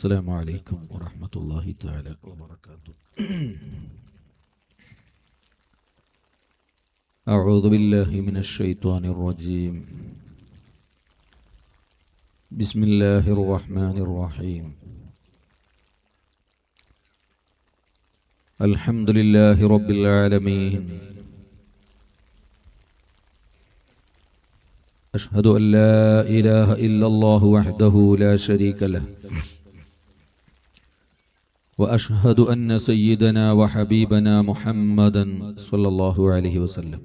السلام عليكم ورحمة الله تعالى وبركاته. أعوذ بالله من الشيطان الرجيم. بسم الله الرحمن الرحيم. الحمد لله رب العالمين. أشهد أن لا إله إلا الله وحده لا شريك له، وأشهد أن سيدنا وحبيبنا محمدا صلى الله عليه وسلم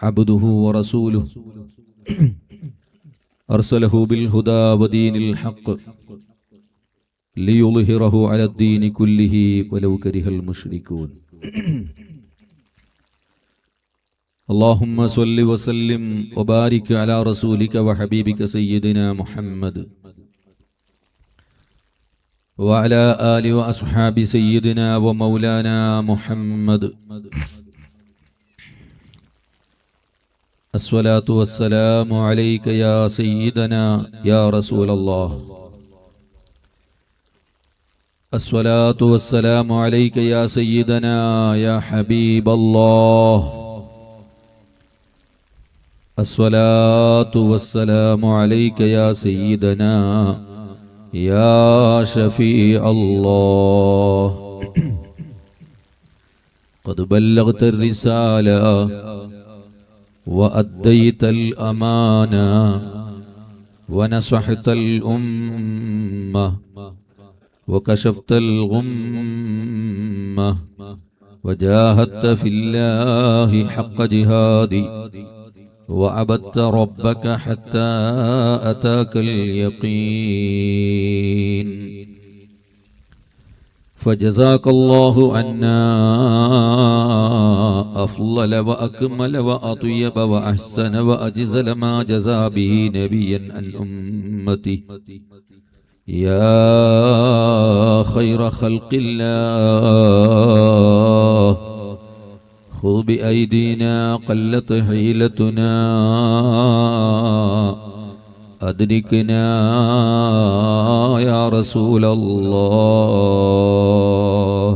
عبده ورسوله أرسله بالهدى ودين الحق ليظهره على الدين كله ولو كره المشركون. اللهم صل وسلم وبارك على رسولك وحبيبك سيدنا محمد وعلى آل وأصحاب سيدنا ومولانا محمد. الصلاة والسلام عليك يا سيدنا يا رسول الله. الصلاة والسلام عليك يا سيدنا يا حبيب الله. الصلاة والسلام عليك يا سيدنا يا شفيع الله. قد بلغت الرسالة وأديت الأمانة ونصحت الأمة وكشفت الغمة وجاهدت في الله حق جهادي وعبدت ربك حتى أتاك اليقين. فجزاك الله عنا أفضل وأكمل وأطيب وأحسن وأجزل ما جزى به نبيا عن أمتي يا خير خلق الله. خذ بأيدينا قلت حيلتنا أدركنا يا رسول الله.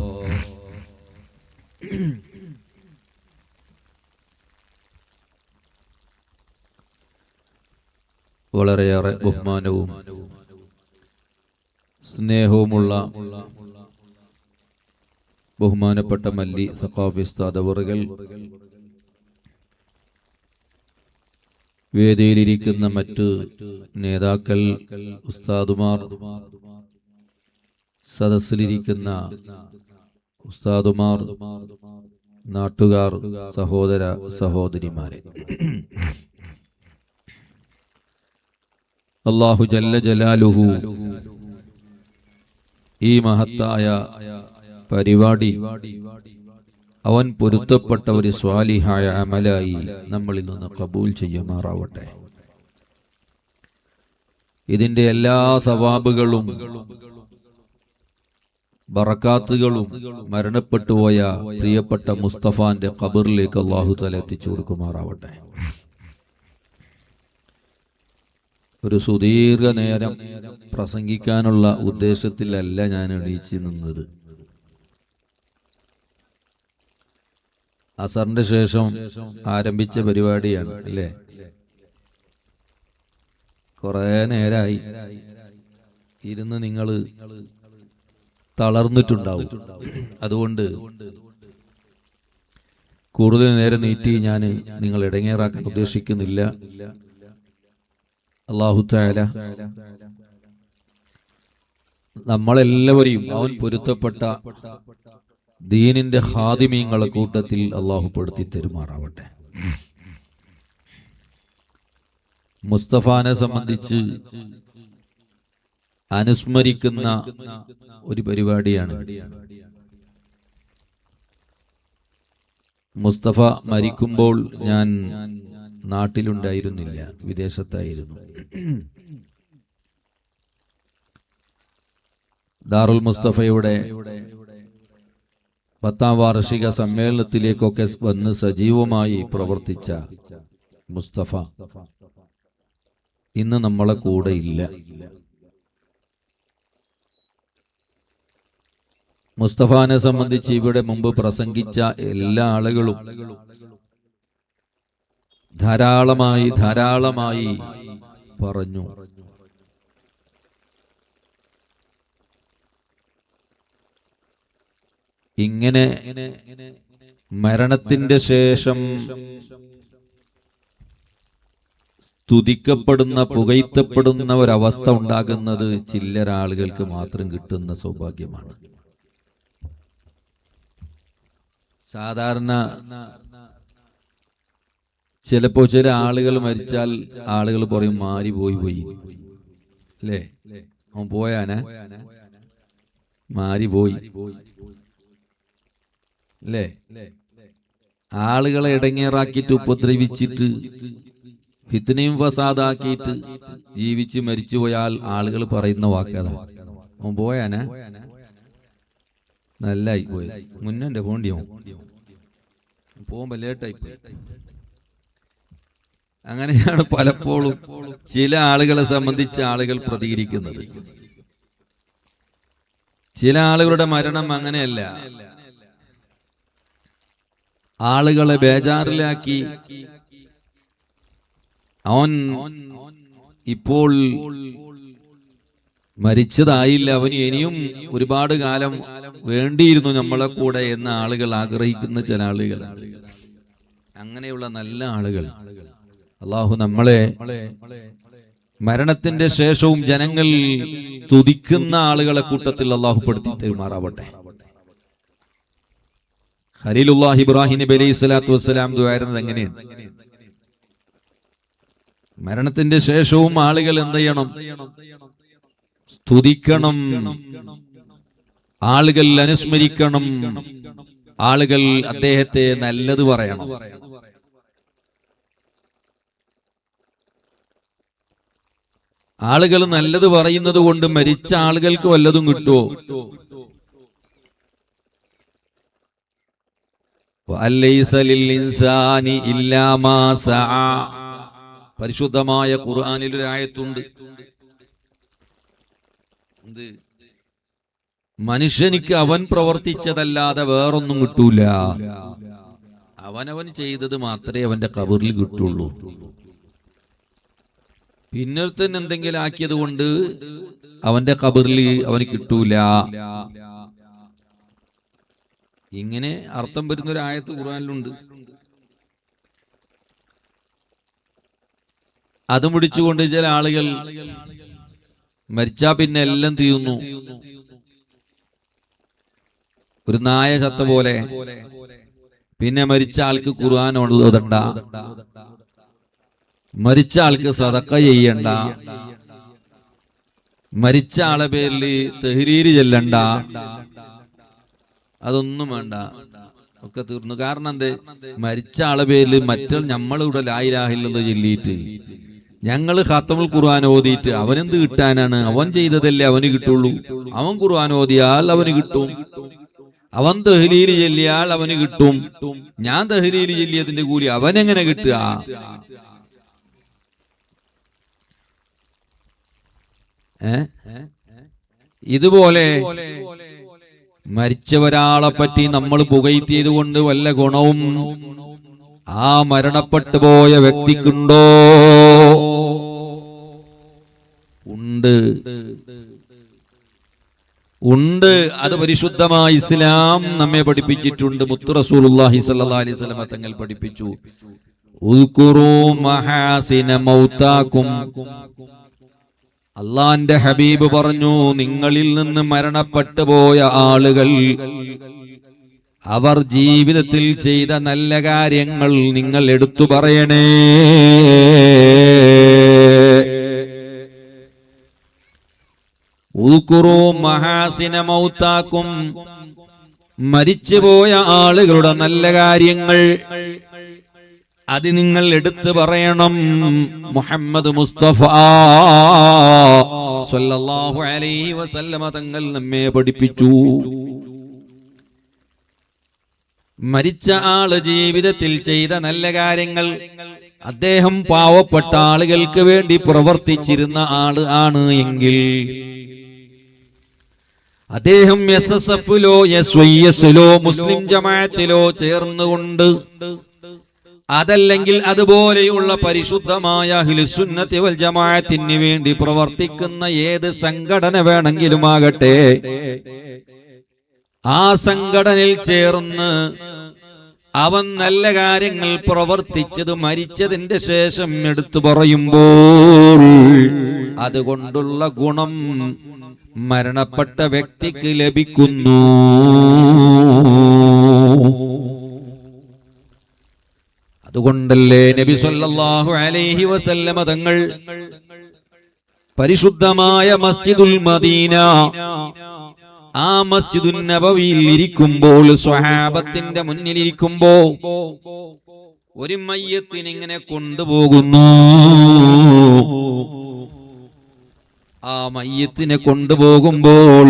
വളരെയേറെ ബഹുമാനവും സ്നേഹവുമുള്ള ബഹുമാനപ്പെട്ട മല്ലി സഖാഫി ഉസ്താദ് അവറുകൾ, വേദിയിലിരിക്കുന്ന മറ്റ് നേതാക്കൾ, ഉസ്താദുമാർ, സദസ്സിലിരിക്കുന്ന ഉസ്താദുമാർ, നാട്ടുകാർ, സഹോദര സഹോദരിമാരെ, അല്ലാഹു ജല്ല ജലാലുഹു ഈ മഹത്തായ പരിപാടി അവൻ പൊരുത്തപ്പെട്ട ഒരു സ്വാലിഹായ അമലായി നമ്മളിൽ നിന്ന് കബൂൽ ചെയ്യുമാറാവട്ടെ. ഇതിന്റെ എല്ലാ സവാബുകളും ബറക്കാത്തുകളും മരണപ്പെട്ടുപോയ പ്രിയപ്പെട്ട മുസ്തഫാന്റെ ഖബറിലേക്ക് അല്ലാഹു തആല എത്തിച്ചു കൊടുക്കുമാറാവട്ടെ. ഒരു സുദീർഘ നേരം പ്രസംഗിക്കാനുള്ള ഉദ്ദേശത്തിലല്ല ഞാൻ എണീച്ചു നിന്നത്. അസറിന്റെ ശേഷം ആരംഭിച്ച പരിപാടിയാണ് അല്ലേ? കുറെ നേരായി ഇരുന്ന് നിങ്ങൾ തളർന്നിട്ടുണ്ടാവും. അതുകൊണ്ട് കൂടുതൽ നേരം നീട്ടി ഞാൻ നിങ്ങൾ ഇടങ്ങേറാക്കാൻ ഉദ്ദേശിക്കുന്നില്ല. അല്ലാഹു തആല നമ്മളെല്ലാവരെയും അവൻ പൊരുത്തപ്പെട്ട ദീനിന്റെ ഖാദിമീങ്ങളെ കൂട്ടത്തിൽ അല്ലാഹു പെടുത്തി തരുമാറാവട്ടെ. മുസ്തഫാനെ സംബന്ധിച്ച് അനുസ്മരിക്കുന്ന ഒരു പരിപാടിയാണ്. മുസ്തഫ മരിക്കുമ്പോൾ ഞാൻ നാട്ടിലുണ്ടായിരുന്നില്ല, വിദേശത്തായിരുന്നു. ദാറുൽ മുസ്തഫയുടെ 10ാം വാർഷിക സമ്മേളനത്തിലേക്കൊക്കെ വന്ന് സജീവമായി പ്രവർത്തിച്ച മുസ്തഫ ഇന്ന് നമ്മളെ കൂടെ ഇല്ല. മുസ്തഫാനെ സംബന്ധിച്ച് ഇവിടെ മുമ്പ് പ്രസംഗിച്ച എല്ലാ ആളുകളും ധാരാളമായി പറഞ്ഞു. ഇങ്ങനെ മരണത്തിന്റെ ശേഷം സ്തുതിക്കപ്പെടുന്ന, പുകഴ്ത്തപ്പെടുന്ന ഒരവസ്ഥ ഉണ്ടാകുന്നത് ചില്ലറ ആളുകൾക്ക് മാത്രം കിട്ടുന്ന സൗഭാഗ്യമാണ്. സാധാരണ ചിലപ്പോ ചില ആളുകൾ മരിച്ചാൽ ആളുകൾ പറയും മാറി പോയി അല്ലേ, അവൻ പോയാനെ മാറി പോയി അല്ലേ. ആളുകളെ ഇടങ്ങേറാക്കിയിട്ട് ഉപദ്രവിച്ചിട്ട് ഫിത്നയും ഫസാദാക്കിയിട്ട് ജീവിച്ച് മരിച്ചുപോയാൽ ആളുകൾ പറയുന്ന വാക്കതാ, അവൻ പോയാനെ നല്ലായി പോയി, മുന്നേ പോണ്ടിയോ പോകുമ്പോ ലേറ്റായി പോയി. അങ്ങനെയാണ് പലപ്പോഴും ചില ആളുകളെ സംബന്ധിച്ച് ആളുകൾ പ്രതികരിക്കുന്നത്. ചില ആളുകളുടെ മരണം അങ്ങനെയല്ല, ആളുകളെ ബേജാറിലാക്കി അവൻ ഇപ്പോൾ മരിച്ചതായില്ല, അവന് ഇനിയും ഒരുപാട് കാലം വേണ്ടിയിരുന്നു നമ്മളെ കൂടെ എന്ന ആളുകൾ ആഗ്രഹിക്കുന്ന ചില ആളുകൾ. അങ്ങനെയുള്ള നല്ല ആളുകൾ അള്ളാഹു നമ്മളെ മരണത്തിന്റെ ശേഷവും ജനങ്ങൾ സ്തുതിക്കുന്ന ആളുകളെ കൂട്ടത്തിൽ അള്ളാഹു പെടുത്തി തെരുമാറാവട്ടെ. ഖലീലുല്ലാഹി ഇബ്രാഹിം നബി അലൈഹി സ്വലാത്തു വസ്സലാം ദുആയിരുന്നത് എങ്ങനെയാണ്? മരണത്തിന്റെ ശേഷവും ആളുകൾ എന്ത് ചെയ്യണം? സ്തുതിക്കണം, ആളുകൾ അനുസ്മരിക്കണം, ആളുകൾ അദ്ദേഹത്തെ നല്ലത് പറയണം. ആളുകൾ നല്ലത് പറയുന്നത് കൊണ്ട് മരിച്ച ആളുകൾക്ക് വല്ലതും കിട്ടുമോ? പരിശുദ്ധമായ ഖുർആനിൽ ഒരു ആയത്തുണ്ട്, മനുഷ്യനിക്ക് അവൻ പ്രവർത്തിച്ചതല്ലാതെ വേറൊന്നും കിട്ടൂല, അവനവൻ ചെയ്തത് മാത്രമേ അവന്റെ ഖബറിൽ കിട്ടുള്ളൂ. പിന്നൊരുത്തൻ എന്തെങ്കിലും ആക്കിയത് കൊണ്ട് അവന്റെ ഖബറിൽ അവന് കിട്ടൂല. ഇങ്ങനെ അർത്ഥം വരുന്ന ഒരു ആയത്ത് ഖുർആനിലുണ്ട്. അത് മുടിച്ചുകൊണ്ട് ചില ആളുകൾ മരിച്ചാ പിന്നെ എല്ലാം തീർന്നു, ഒരു നായ ചത്ത പോലെ, പിന്നെ മരിച്ച ആൾക്ക് ഖുർആൻ ഓതണ്ട, മരിച്ച ആൾക്ക് സദഖ ചെയ്യണ്ട, മരിച്ച ആളെ പേരിൽ തഹ്‌ലീൽ ചെല്ലണ്ട, അതൊന്നും വേണ്ട, ഒക്കെ തീർന്നു. കാരണം എന്ത്? മരിച്ച ആളെ പേരിൽ മറ്റുള്ള നമ്മളിവിടെ ലാ ഇലാഹ ഇല്ലല്ലാഹ് ചൊല്ലിയിട്ട് ഞങ്ങൾ ഖാത്തമുൽ ഖുർആൻ ഓതിയിട്ട് അവനെന്ത് കിട്ടാനാണ്? അവൻ ചെയ്തതല്ലേ അവന് കിട്ടുള്ളൂ. അവൻ ഖുർആൻ ഓതിയാൽ അവന് കിട്ടും, അവൻ തഹ്‌ലീൽ ചൊല്ലിയാൽ അവന് കിട്ടും, ഞാൻ തഹ്‌ലീൽ ചൊല്ലിയതിന്റെ കൂലി അവനെങ്ങനെ കിട്ടുക? ഇതുപോലെ മരിച്ച ഒരാളെ പറ്റി നമ്മൾ പുകഴ്ത്തിയത് കൊണ്ട് വല്ല ഗുണവും ആ മരണപ്പെട്ടു പോയ വ്യക്തിക്കുണ്ടോ? ഉണ്ട്. അത് പരിശുദ്ധമായ ഇസ്ലാം നമ്മെ പഠിപ്പിച്ചിട്ടുണ്ട്. മുത്ത് റസൂലുള്ളാഹി സ്വല്ലല്ലാഹി അലൈഹി വസല്ലം തങ്ങൾ പഠിപ്പിച്ചു, ഉദ്കുറൂ മഹാസിന മൗതാകും. അള്ളാന്റെ ഹബീബ് പറഞ്ഞു, നിങ്ങളിൽ നിന്ന് മരണപ്പെട്ടു പോയ ആളുകൾ അവർ ജീവിതത്തിൽ ചെയ്ത നല്ല കാര്യങ്ങൾ നിങ്ങൾ എടുത്തു പറയണേ. ഉദ്കുറൂ മഹാസിന മൗതാകും, മരിച്ചുപോയ ആളുകളുടെ നല്ല കാര്യങ്ങൾ അത് നിങ്ങൾ എടുത്തു പറയണം. മുഹമ്മദ് മുസ്തഫ സ്വല്ലല്ലാഹു അലൈഹി വസല്ലമ തങ്ങൾ നമ്മെ പഠിപ്പിച്ചു. മരിച്ച ആള് ജീവിതത്തിൽ ചെയ്ത നല്ല കാര്യങ്ങൾ, അദ്ദേഹം പാവപ്പെട്ട ആളുകൾക്ക് വേണ്ടി പ്രവർത്തിച്ചിരുന്ന ആള് ആണ് എങ്കിൽ അദ്ദേഹം SSF-ലോ SYS-ലോ മുസ്ലിം ജമാഅത്തിലോ ചേർന്നുകൊണ്ട്, അതല്ലെങ്കിൽ അതുപോലെയുള്ള പരിശുദ്ധമായ അഹ്ലുസുന്നത്തി വൽ ജമാഅത്തിന് വേണ്ടി പ്രവർത്തിക്കുന്ന ഏത് സംഘടന വേണമെങ്കിലും ആകട്ടെ, ആ സംഘടനയിൽ ചേർന്ന് അവൻ നല്ല കാര്യങ്ങൾ പ്രവർത്തിച്ചത് മരിച്ചതിന്റെ ശേഷം എടുത്തു പറയുമ്പോൾ അതുകൊണ്ടുള്ള ഗുണം മരണപ്പെട്ട വ്യക്തിക്ക് ലഭിക്കുന്നു. അതുകൊണ്ടല്ലേ നബി സല്ലല്ലാഹു അലൈഹി വസല്ലമ തങ്ങൾ പരിശുദ്ധമായ മസ്ജിദുൽ മദീന, ആ മസ്ജിദുൻ നബവിയിൽ ഇരിക്കുമ്പോൾ, സ്വഹാബത്തിന്റെ മുന്നിലിരിക്കുമ്പോ ഒരു മയ്യത്തിനെ ഇങ്ങനെ കൊണ്ടുപോകുന്നു. ആ മയ്യത്തിനെ കൊണ്ടുപോകുമ്പോൾ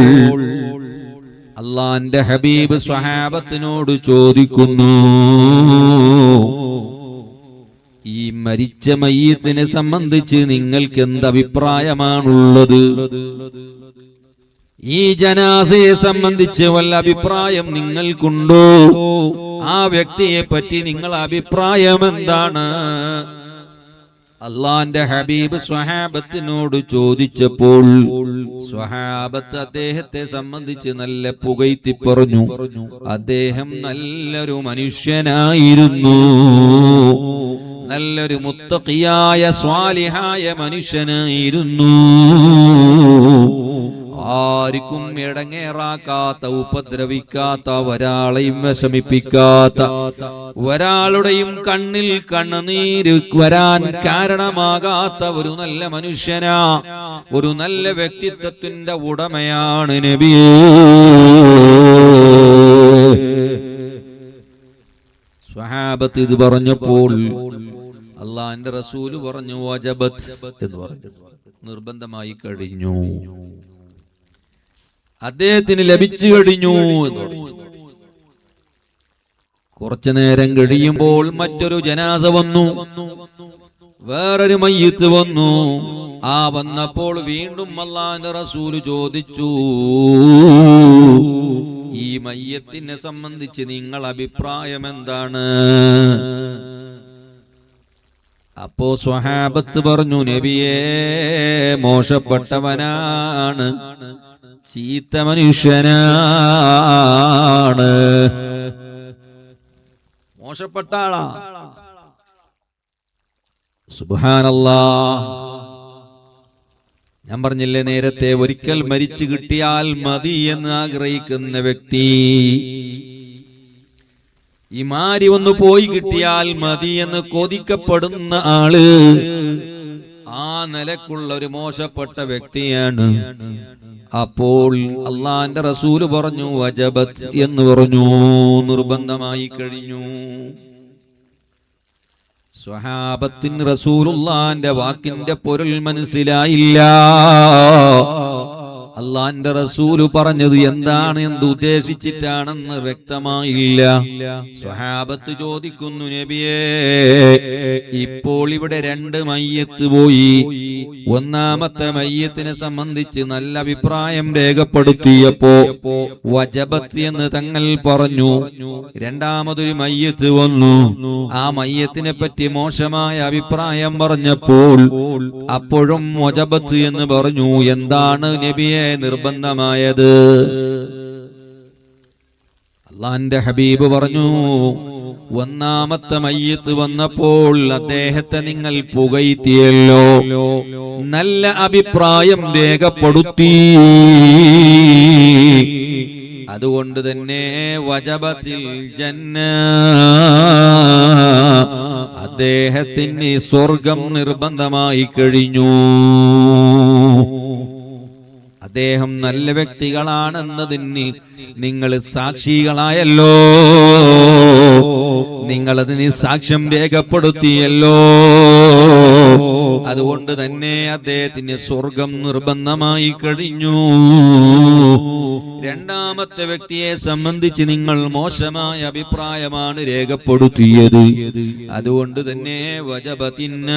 അള്ളാന്റെ ഹബീബ് സ്വഹാബത്തിനോട് ചോദിക്കുന്നു, ഈ മരിച്ച മയ്യത്തിനെ സംബന്ധിച്ച് നിങ്ങൾക്ക് എന്ത് അഭിപ്രായമാണുള്ളത്? ഈ ജനാസയെ സംബന്ധിച്ച് വല്ല അഭിപ്രായം നിങ്ങൾക്കുണ്ടോ? ആ വ്യക്തിയെ പറ്റി നിങ്ങളുടെ അഭിപ്രായം എന്താണ്? അള്ളാന്റെ ഹബീബ് സ്വഹാബത്തിനോട് ചോദിച്ചപ്പോൾ സ്വഹാബത്ത് അദ്ദേഹത്തെ സംബന്ധിച്ച് നല്ല പുകഴ്ത്തി പറഞ്ഞു. അദ്ദേഹം നല്ലൊരു മനുഷ്യനായിരുന്നു, നല്ലൊരു മുത്തഖിയായ സ്വാലിഹായ മനുഷ്യനായിരുന്നു, ആർക്കും ഇടങ്ങേറാക്കാത്ത, ഉപദ്രവിക്കാത്ത, ഒരാളെയും വിഷമിപ്പിക്കാത്ത, ഒരാളുടെയും കണ്ണിൽ കണ്ണുനീര് വരാൻ കാരണമാകാത്ത ഒരു നല്ല മനുഷ്യനാ, ഒരു നല്ല വ്യക്തിത്വത്തിന്റെ ഉടമയാണ് നബിയേ. സ്വഹാബത്ത് ഇത് പറഞ്ഞപ്പോൾ അള്ളാന്റെ റസൂല് പറഞ്ഞു, വജബത് എന്ന് പറഞ്ഞു, നിർബന്ധമായി കഴിഞ്ഞു, അദ്ദേഹത്തിന് ലഭിച്ചു കഴിഞ്ഞു എന്ന് പറഞ്ഞു. കുറച്ചു നേരം കഴിയുമ്പോൾ മറ്റൊരു ജനാസ വന്നു, വേറൊരു മയ്യിത്ത് വന്നു. ആ വന്നപ്പോൾ വീണ്ടും അല്ലാഹുവിന്റെ റസൂല് ചോദിച്ചു, ഈ മയ്യത്തിനെ സംബന്ധിച്ച് നിങ്ങൾ അഭിപ്രായം എന്താണ്? അപ്പോ സ്വഹാബത്ത് പറഞ്ഞു, നബിയേ, മോശപ്പെട്ടവനാണ്, ചീത്ത മനുഷ്യനാണ്, മോശപ്പെട്ട ആളാ. സുബ്ഹാനല്ലാഹ്. ഞാൻ പറഞ്ഞില്ലേ നേരത്തെ, ഒരിക്കൽ മരിച്ചു കിട്ടിയാൽ മതി എന്ന് ആഗ്രഹിക്കുന്ന വ്യക്തി, ഈ മാരി ഒന്ന് പോയി കിട്ടിയാൽ മതി എന്ന് കൊതിക്കപ്പെടുന്ന ആള്, ആ നിലക്കുള്ള ഒരു മോശപ്പെട്ട വ്യക്തിയാണ്. അപ്പോൾ അള്ളാന്റെ റസൂല് പറഞ്ഞു, വജബത്ത് എന്ന് പറഞ്ഞു, നിർബന്ധമായി കഴിഞ്ഞു. സ്വഹാബത്തിന് റസൂലുള്ളാന്റെ വാക്കിന്റെ പൊരുൾ മനസ്സിലായില്ല. അള്ളാന്റെ റസൂല് പറഞ്ഞത് എന്താണ്, എന്ത് ഉദ്ദേശിച്ചിട്ടാണെന്ന് വ്യക്തമായില്ല. സ്വഹാബത്ത് ചോദിക്കുന്നു, നബിയേ, ഇപ്പോൾ ഇവിടെ രണ്ട് മയ്യത്ത് പോയി, ഒന്നാമത്തെ മയ്യത്തിനെ സംബന്ധിച്ച് നല്ല അഭിപ്രായം രേഖപ്പെടുത്തിയപ്പോ വജബത്ത് എന്ന് തങ്ങൾ പറഞ്ഞു. രണ്ടാമതൊരു മയ്യത്ത് വന്നു, ആ മയ്യത്തിനെ പറ്റി മോശമായ അഭിപ്രായം പറഞ്ഞപ്പോൾ അപ്പോഴും വജബത്ത് എന്ന് പറഞ്ഞു. എന്താണ് നബിയെ നിർബന്ധമായത്? അല്ലാഹുവിന്റെ ഹബീബ് പറഞ്ഞു, ഒന്നാമത്തെ മയ്യത്ത് വന്നപ്പോൾ അദ്ദേഹത്തെ നിങ്ങൾ പുകഴ്ത്തിയല്ലോ, നല്ല അഭിപ്രായം രേഖപ്പെടുത്തി, അതുകൊണ്ട് തന്നെ വജബത്തിൽ ജന്ന, അദ്ദേഹത്തിന് സ്വർഗം നിർബന്ധമായി കഴിഞ്ഞു. അദ്ദേഹം നല്ല വ്യക്തികളാണെന്നതിന് നിങ്ങൾ സാക്ഷികളായല്ലോ, നിങ്ങളതിന് സാക്ഷ്യം രേഖപ്പെടുത്തിയല്ലോ, അതുകൊണ്ട് തന്നെ അദ്ദേഹത്തിന് സ്വർഗം നിർബന്ധമായി കഴിഞ്ഞു. രണ്ടാമത്തെ വ്യക്തിയെ സംബന്ധിച്ച് നിങ്ങൾ മോശമായ അഭിപ്രായമാണ് രേഖപ്പെടുത്തിയത്, അതുകൊണ്ട് തന്നെ വജബത്തിന്നാർ,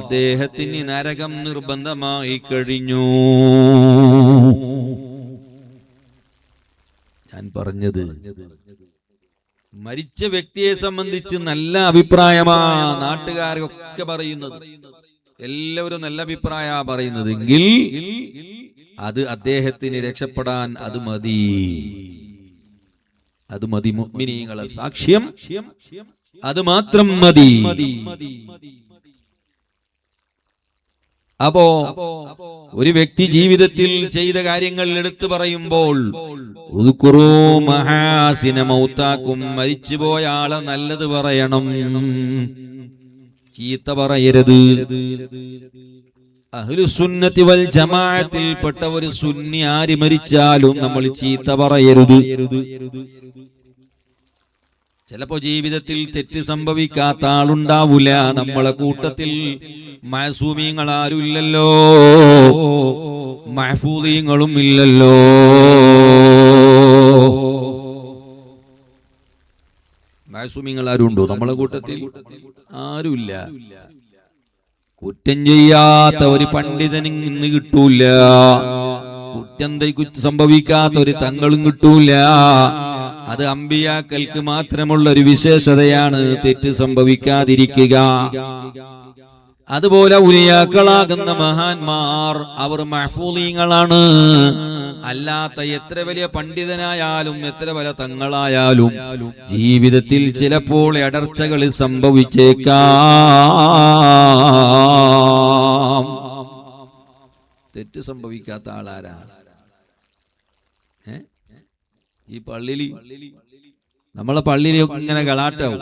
അദ്ദേഹത്തിന് നരകം നിർബന്ധമായി കഴിഞ്ഞു. ഞാൻ പറഞ്ഞത് മരിച്ച വ്യക്തിയെ സംബന്ധിച്ച് നല്ല അഭിപ്രായമാ നാട്ടുകാരൊക്കെ പറയുന്നത്, എല്ലാവരും നല്ല അഭിപ്രായ പറയുന്നത് എങ്കിൽ അത് അദ്ദേഹത്തിന് രക്ഷപ്പെടാൻ അത് മതി. മുഅ്മിനീങ്ങളെ സാക്ഷ്യം അത് മാത്രം മതി. അപ്പോ ഒരു വ്യക്തി ജീവിതത്തിൽ ചെയ്ത കാര്യങ്ങൾ എടുത്തു പറയുമ്പോൾ മരിച്ചുപോയ ആളെ നല്ലത് പറയണം, ചീത്ത പറയരുത്. അഹ്ലുസുന്നത്തി വൽ ജമാഅത്തിൽപ്പെട്ട ഒരു സുന്നി ആര് മരിച്ചാലും നമ്മൾ ചീത്ത പറയരുത്. ചിലപ്പോ ജീവിതത്തിൽ തെറ്റ് സംഭവിക്കാത്ത ആളുണ്ടാവൂല നമ്മളെ കൂട്ടത്തിൽ. മഅസൂമീങ്ങൾ ആരും ഇല്ലല്ലോ, മഹ്ഫൂദീങ്ങളും ഇല്ലല്ലോ. മഅസൂമീങ്ങൾ ആരും ഉണ്ടോ നമ്മളെ കൂട്ടത്തിൽ? ആരുമില്ല. കുറ്റം ചെയ്യാത്ത ഒരു പണ്ഡിതനും ഇന്ന് കിട്ടൂല, കുറ്റം സംഭവിക്കാത്ത ഒരു തങ്ങളും കിട്ടൂല. അത് അമ്പിയാക്കൾക്ക് മാത്രമുള്ള ഒരു വിശേഷതയാണ് തെറ്റ് സംഭവിക്കാതിരിക്കുക. അതുപോലെ ഉലിയാക്കളാകുന്ന മഹാന്മാർ അവർ മഹ്ഫൂദീങ്ങളാണ്. അല്ലാത്ത എത്ര വലിയ പണ്ഡിതനായാലും എത്ര വലിയ തങ്ങളായാലും ജീവിതത്തിൽ ചിലപ്പോൾ ഇടർച്ചകൾ സംഭവിച്ചേക്കാം. തെറ്റ് സംഭവിക്കാത്ത ആളാരാ? ഈ പള്ളിയിൽ, നമ്മളെ പള്ളിയിൽ ഇങ്ങനെ കളാട്ടാവും.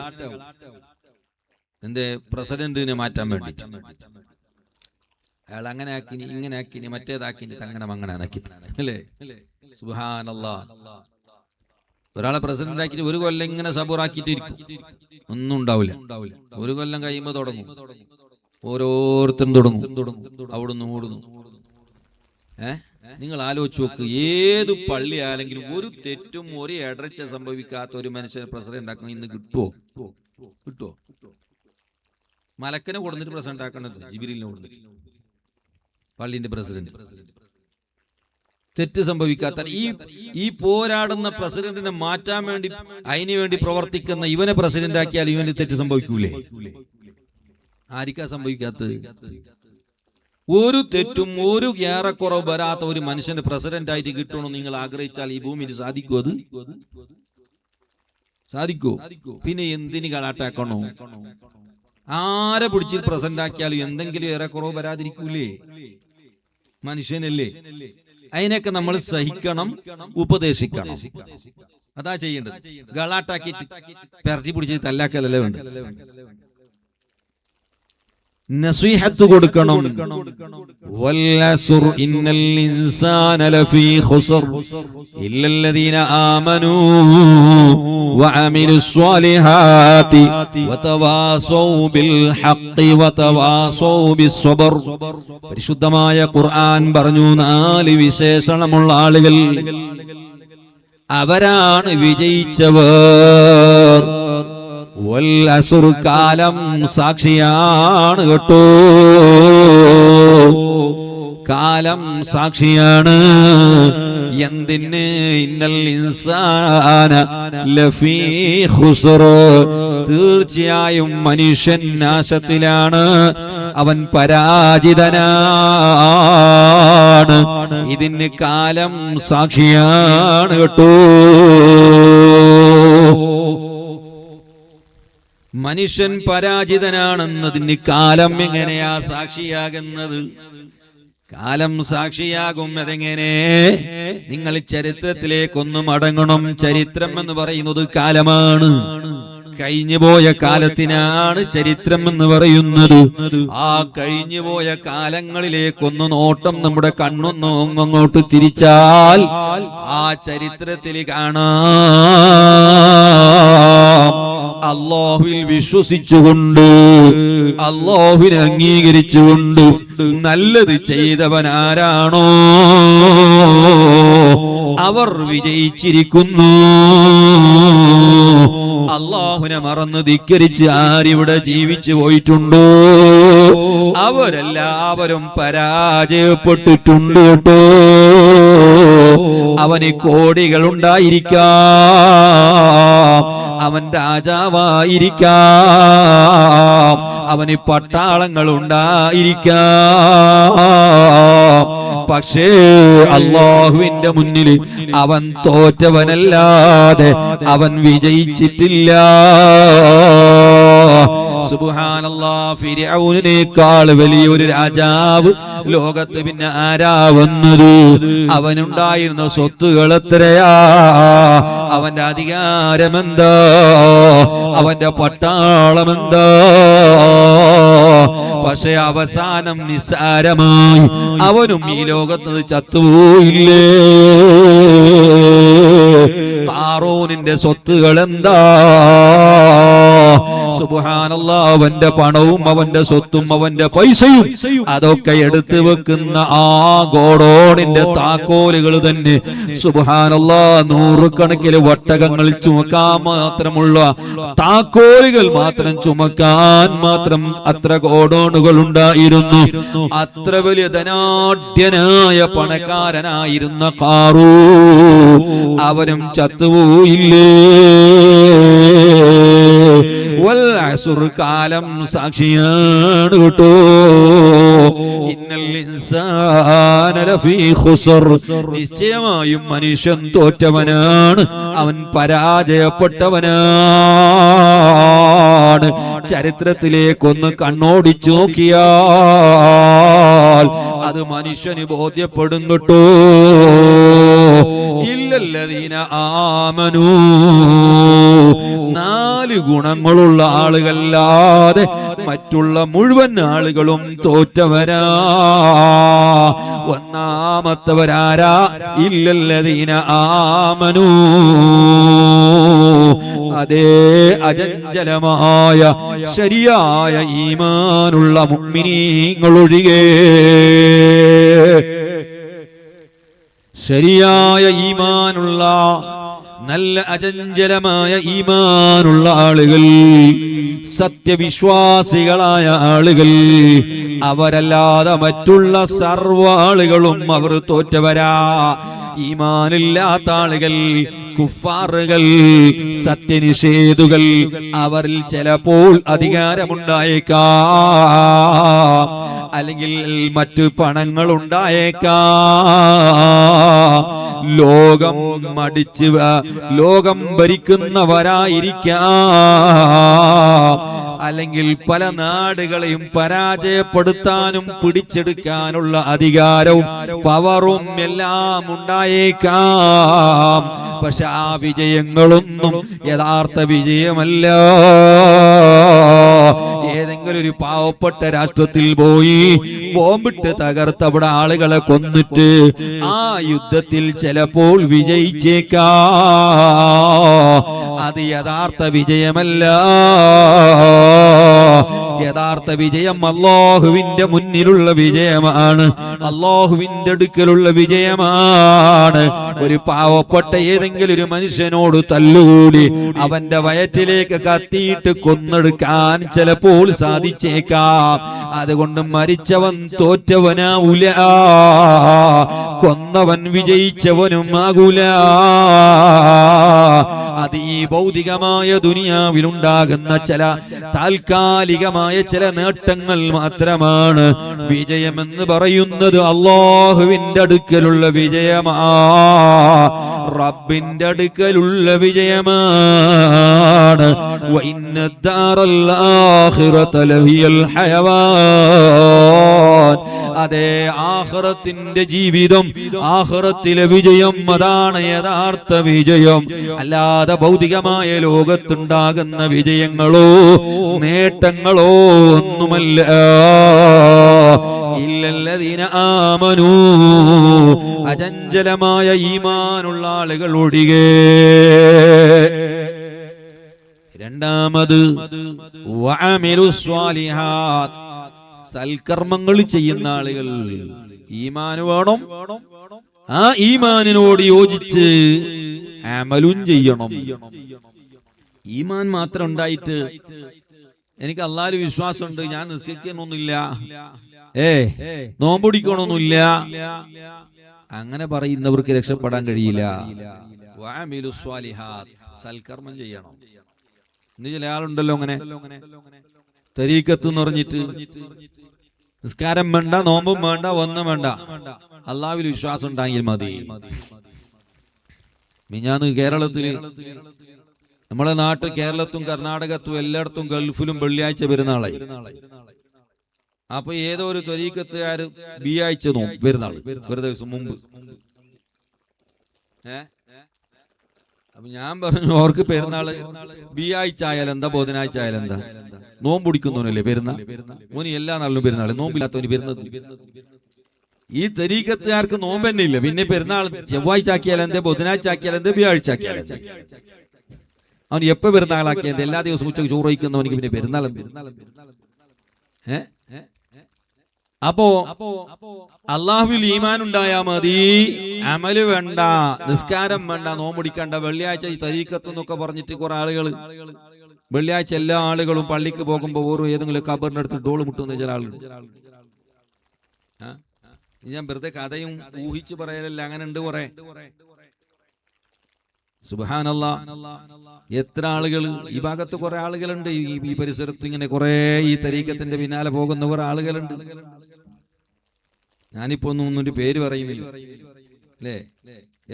എന്റെ പ്രസിഡന്റിനെ മാറ്റാൻ വേണ്ടി അയാൾ അങ്ങനെ ആക്കിനി ഇങ്ങനെ ആക്കിനി മറ്റേതാക്കിനി തങ്ങനെ അങ്ങനെ ആക്കി അല്ലേ? സുബ്ഹാനല്ലാഹ്. ഒരാളെ പ്രസിഡന്റ് ആക്കിട്ട് ഒരു കൊല്ലം ഇങ്ങനെ സബൂറാക്കിട്ടിരിക്കും, ഒന്നും ഉണ്ടാവില്ല. ഒരു കൊല്ലം കഴിയുമ്പോ തുടങ്ങും, ഓരോരുത്തരും തുടങ്ങും, അവിടുന്ന് ഓടുന്നു. നിങ്ങൾ ആലോചിച്ച് നോക്ക്, ഏത് പള്ളി ആണെങ്കിലും ഒരു തെറ്റും ഒരു ഇടർച്ച സംഭവിക്കാത്ത ഒരു മനുഷ്യനെ പ്രസിഡന്റ് ആക്കണം ഇന്ന് കിട്ടുമോ? മലക്കനെ കൊടുത്തിട്ട് പ്രസിഡന്റ് ആക്കണത്, ജിബ്രീലിനെ കൊടുത്തിട്ട് പള്ളിന്റെ പ്രസിഡന്റ്. തെറ്റ് സംഭവിക്കാത്ത ഈ പോരാടുന്ന പ്രസിഡന്റിനെ മാറ്റാൻ വേണ്ടി അതിനു വേണ്ടി പ്രവർത്തിക്കുന്ന ഇവനെ പ്രസിഡന്റ് ആക്കിയാൽ ഇവന് തെറ്റ് സംഭവിക്കൂലേ? ആർക്കാ സംഭവിക്കാത്തത്? ഒരു തെറ്റും ഒരു ഏറെക്കുറവ് വരാത്ത ഒരു മനുഷ്യന് പ്രസിഡന്റ് ആയിട്ട് കിട്ടണമെന്ന് നിങ്ങൾ ആഗ്രഹിച്ചാൽ ഈ ഭൂമിയിൽ സാധിക്കുമോ? അത് സാധിക്കോ? പിന്നെ എന്തിന് കളാട്ടാക്കണോ? ആരെ പിടിച്ച് പ്രസിഡന്റ് ആക്കിയാലും എന്തെങ്കിലും ഏറെക്കുറവ് വരാതിരിക്കൂലേ? മനുഷ്യനല്ലേ? അതിനൊക്കെ നമ്മൾ സഹിക്കണം, ഉപദേശിക്കണം. അതാ ചെയ്യേണ്ടത്. ഗളാട്ടാക്കിട്ട് പെരട്ടി പിടിച്ച് തല്ലാക്കലല്ലേ വേണ്ട. നസീഹത്ത് കൊടുക്കണം. വല്ലസുർ ഇന്നൽ ഇൻസാന ലഫീ ഖുസ്ർ ഇല്ലല്ലദീന ആമനൂ വഅമിലുസ് സ്വാലിഹാതി വതവാസൗ ബിൽ ഹഖ് വതവാസൗ ബിസ് സബ്ർ. പരിശുദ്ധമായ ഖുർആൻ പറഞ്ഞു, 4 വിശേഷണമുള്ള ആളുകൾ അവരാണ് വിജയിച്ചവർ. വല്ലസുർ കാലം സാക്ഷിയാണ് കേട്ടോ, കാലം സാക്ഷിയാണ്. എന്തിന്? ഇന്നൽ ഇൻസാന ലഫീ ഖുസ്ർ, തീർച്ചയായും മനുഷ്യൻ നാശത്തിലാണ്, അവൻ പരാജിതനാണ്. ഇതിന് കാലം സാക്ഷിയാണ് കേട്ടോ. മനുഷ്യൻ പരാജിതനാണെന്നതിന് കാലം എങ്ങനെയാ സാക്ഷിയാകുന്നത്? കാലം സാക്ഷിയാകും. അതെങ്ങനെ? നിങ്ങൾ ചരിത്രത്തിലേക്കൊന്നും മടങ്ങണം. ചരിത്രം എന്ന് പറയുന്നത് കാലമാണ്. കഴിഞ്ഞുപോയ കാലത്തിനാണ് ചരിത്രം എന്ന് പറയുന്നത്. ആ കഴിഞ്ഞുപോയ കാലങ്ങളിലേക്കൊന്ന് നോട്ടം നമ്മുടെ കണ്ണൊന്ന് അങ്ങോട്ട് തിരിച്ചാൽ ആ ചരിത്രത്തിൽ കാണാം, അല്ലാഹുവിൽ വിശ്വസിച്ചുകൊണ്ട് അല്ലാഹുവിനെ അംഗീകരിച്ചുകൊണ്ട് നല്ലത് ചെയ്തവനാരാണോ അവർ വിജയിച്ചിരിക്കുന്നു. അള്ളാഹുവിനെ മറന്ന് ധിക്കരിച്ച് ആരിവിടെ ജീവിച്ചു പോയിട്ടുണ്ടോ അവരെല്ലാവരും പരാജയപ്പെട്ടിട്ടുണ്ട് കേട്ടോ. അവന് കോടികൾ ഉണ്ടായിരിക്കാം, അവൻ രാജാവായിരിക്കാം, അവന് പട്ടാളങ്ങൾ ഉണ്ടായിരിക്കാം, പക്ഷേ അല്ലാഹുവിന്റെ മുന്നിൽ അവൻ തോറ്റവനല്ലാതെ അവൻ വിജയിച്ചിട്ടില്ല. സുബ്ഹാനല്ലാഹ്, ഫിർഔനിനേക്കാൾ വലിയൊരു രാജാവ് ലോകത്ത് പിന്നെ ആരാ വന്നത്? അവനുണ്ടായിരുന്ന സ്വത്തുകൾ എത്രയാ, അവന്റെ അധികാരമെന്താ, അവന്റെ പട്ടാളമെന്താ? പക്ഷെ അവസാനം നിസ്സാരമായി അവനും ഈ ലോകത്ത് ചത്തുപോയില്ലേ. ഖാറൂനിന്റെ സ്വത്തുകൾ എന്താ? സുബ്ഹാനല്ലാഹ്, അവന്റെ പണവും അവന്റെ സ്വത്തും അവന്റെ പൈസയും അതൊക്കെ എടുത്തു വെക്കുന്ന ആ ഗോഡോണിന്റെ താക്കോലുകൾ തന്നെ സുബ്ഹാനല്ലാഹ് നൂറുകണക്കിന് ഒട്ടകങ്ങൾ ചുമക്കാൻ മാത്രമുള്ള താക്കോലുകൾ മാത്രം ചുമക്കാൻ മാത്രം അത്ര ഗോഡോണുകൾ ഉണ്ടായിരുന്നു. അത്ര വലിയ ധനാഢ്യനായ പണക്കാരനായിരുന്ന ഖാറൂൻ അവനും ചത്തുപോയില്ലേ. കാലം സാക്ഷിയാണ് കേട്ടോ. ഇന്നൽ ഇൻസാന ലഫീ ഖുസ്ർ, നിശ്ചയമായും മനുഷ്യൻ തോറ്റവനാണ്, അവൻ പരാജയപ്പെട്ടവനാണ്. ചരിത്രത്തിലേക്കൊന്ന് കണ്ണോടിച്ചു നോക്കിയാൽ അത് മനുഷ്യന് ബോധ്യപ്പെടും കേട്ടോ. ഇല്ലല്ലദീന ആമനൂ, 4 ഗുണങ്ങളുള്ള ആളുകളല്ലാതെ മറ്റുള്ള മുഴുവൻ ആളുകളും തോറ്റവരാ. ഒന്നാമത്തവരാരാ? ഇല്ലല്ലദീന ആമനൂ, അതേ അചഞ്ചലമായ ശരിയായ ഈമാനുള്ള മുഅ്മിനീങ്ങളൊഴികെ. ശരിയായ ഈമാനുള്ള നല്ല അചഞ്ചലമായ ഈമാനുള്ള ആളുകൾ, സത്യവിശ്വാസികളായ ആളുകൾ, അവരല്ലാതെ മറ്റുള്ള സർവ്വ ആളുകളും അവർ തോറ്റവരാ. ഈമാനില്ലാത്ത ആളുകൾ, കുഫാറുകൾ, സത്യനിഷേധുകൾ, അവരിൽ ചിലപ്പോൾ അധികാരമുണ്ടായേക്കാം, അല്ലെങ്കിൽ മറ്റു പണങ്ങൾ ഉണ്ടായേക്കാം, ലോകം ഭരിക്കുന്നവരായിരിക്കാം, അല്ലെങ്കിൽ പല നാടുകളെയും പരാജയപ്പെടുത്താനും പിടിച്ചെടുക്കാനുള്ള അധികാരവും പവറും എല്ലാം ഉണ്ടായേക്കാം. പക്ഷെ ആ വിജയങ്ങളൊന്നും യഥാർത്ഥ വിജയമല്ല. ഏതെങ്കിലും ഒരു പാവപ്പെട്ട രാഷ്ട്രത്തിൽ പോയി ബോംബിട്ട് തകർത്ത് അവിടെ ആളുകളെ കൊന്നിട്ട് ആ യുദ്ധത്തിൽ ചിലപ്പോൾ വിജയിച്ചേക്കാം. അത് യഥാർത്ഥ വിജയമല്ല. യഥാർത്ഥ വിജയം അല്ലാഹുവിന്റെ മുന്നിലുള്ള വിജയമാണ്, അല്ലാഹുവിന്റെ അടുക്കലുള്ള വിജയമാണ്. ഒരു പാവപ്പെട്ട ഏതെങ്കിലും ഒരു മനുഷ്യനോട് തല്ലുകൂടി അവന്റെ വയറ്റിലേക്ക് കത്തിയിട്ട് കൊന്നെടുക്കാൻ ചിലപ്പോൾ സാധിച്ചേക്കാം. അതുകൊണ്ട് മരിച്ചവൻ തോറ്റവനാവൂല, കൊന്നവൻ വിജയിച്ചവനും ആകൂല. അത് ഈ ഭൗതികമായ ദുനിയാവിലുണ്ടാകുന്ന ചില താൽക്കാലികമായ ചില നേട്ടങ്ങൾ മാത്രമാണ്. വിജയമെന്ന് പറയുന്നത് അല്ലാഹുവിന്റെ അടുക്കലുള്ള വിജയമാണ്, റബ്ബിന്റെ അടുക്കലുള്ള വിജയമാണ്. വഇന്നദ്ദാറൽ ആഖിറത ലഹിയൽ ഹയവാൻ, അതേ ആഖിറത്തിന്റെ ജീവിതം, ആഖിറത്തിലെ വിജയം, അതാണ് യഥാർത്ഥ വിജയം. അല്ലാതെ ഭൗതികമായ ലോകത്തുണ്ടാകുന്ന വിജയങ്ങളോ നേട്ടങ്ങളോ ഒന്നുമല്ല. ഇല്ലല്ലദീന ആമനൂ, അചഞ്ചലമായ ഈമാനുള്ള ആളുകൾ ഒഴികെ. രണ്ടാമത് വഅമിലുസ് സ്വാലിഹാത്ത്, സൽക്കർമ്മങ്ങൾ ചെയ്യുന്ന ആളുകൾ. ഈമാൻ വേണം, ആ ഈമാനിനോട് യോജിച്ച് അമലും ചെയ്യണം. ഈമാൻ മാത്രം ഉണ്ടായിട്ട് എനിക്ക് അള്ളാഹുവിൽ വിശ്വാസമുണ്ട്, ഞാൻ നിസ്കരിക്കണമൊന്നുമില്ല, നോമ്പുടിക്കണമൊന്നുമില്ല, അങ്ങനെ പറയുന്നവർക്ക് രക്ഷപ്പെടാൻ കഴിയില്ല. സൽക്കർമ്മം ചെയ്യണം. ഇന്ന് ചില ആളുണ്ടല്ലോ അങ്ങനെ തരീക്കത്ത് എന്ന് പറഞ്ഞിട്ട് നിസ്കാരം വേണ്ട, നോമ്പും വേണ്ട, ഒന്നും വേണ്ട, അള്ളാഹുവിൽ വിശ്വാസം ഉണ്ടായെങ്കിൽ മതി. മിഞ്ഞാന്ന് കേരളത്തില്, നമ്മളെ നാട്ടിൽ കേരളത്തും കർണാടകത്തും എല്ലായിടത്തും ഗൾഫിലും വെള്ളിയാഴ്ച പെരുന്നാളായി. അപ്പൊ ഏതോ ഒരു ത്വരീക്കത്തുകാര് ബിയാഴ്ച പെരുന്നാൾ ഒരു ദിവസം മുമ്പ്. അപ്പൊ ഞാൻ പറഞ്ഞു, അവർക്ക് പെരുന്നാള് ബിയാഴ്ച ആയാലെന്താ, ബുധനാഴ്ച ആയാലെന്താ, നോമ്പുടിക്കുന്നവനല്ലേ പെരുന്നാൾ, ഓന് എല്ലാ നാളിലും പെരുന്നാൾ, നോമ്പില്ലാത്തവന് പെരുന്നത്. ഈ തരീക്കത്തുകാർക്ക് നോമ്പ് തന്നെ ഇല്ല, പിന്നെ പെരുന്നാൾ ചൊവ്വാഴ്ച ആക്കിയാലെന്ത്, ബുധനാഴ്ച ആക്കിയാലെന്ത്, വ്യാഴ്ച ആക്കിയാലെന്ത്. അവൻ എപ്പോ പെരുന്നാളാക്കിയത്? എല്ലാ ദിവസവും ഉച്ചക്ക് ചോറ് വയ്ക്കുന്നവനിക്ക് പിന്നെ പെരുന്നാൾ എന്ത്? അപ്പോ അള്ളാഹുവിൽ ഈമാൻ ഉണ്ടായാ മതി, അമല് വേണ്ട, നിസ്കാരം വേണ്ട, നോമ്പുടിക്കണ്ട. വെള്ളിയാഴ്ച ഈ തരീക്കത്ത് എന്നൊക്കെ പറഞ്ഞിട്ട് കുറെ ആളുകൾ വെള്ളിയാഴ്ച എല്ലാ ആളുകളും പള്ളിക്ക് പോകുമ്പോ ഓരോ ഏതെങ്കിലും കബറിന്റെ അടുത്ത് ഡോള് മുട്ടുന്ന ചില ആളുകൾ. ഞാൻ വെറുതെ കഥയും ഊഹിച്ചു പറയലല്ല, അങ്ങനെ ഉണ്ട് കുറെ. സുബ്ഹാനല്ലാഹ്, എത്ര ആളുകൾ ഈ ഭാഗത്ത് കുറെ ആളുകളുണ്ട്, ഈ പരിസരത്ത് ഇങ്ങനെ കുറെ ഈ തരീക്കത്തിന്റെ പിന്നാലെ പോകുന്ന കുറെ ആളുകളുണ്ട്. ഞാനിപ്പോ ഒന്നും ഒരു പേര് പറയുന്നില്ല അല്ലേ.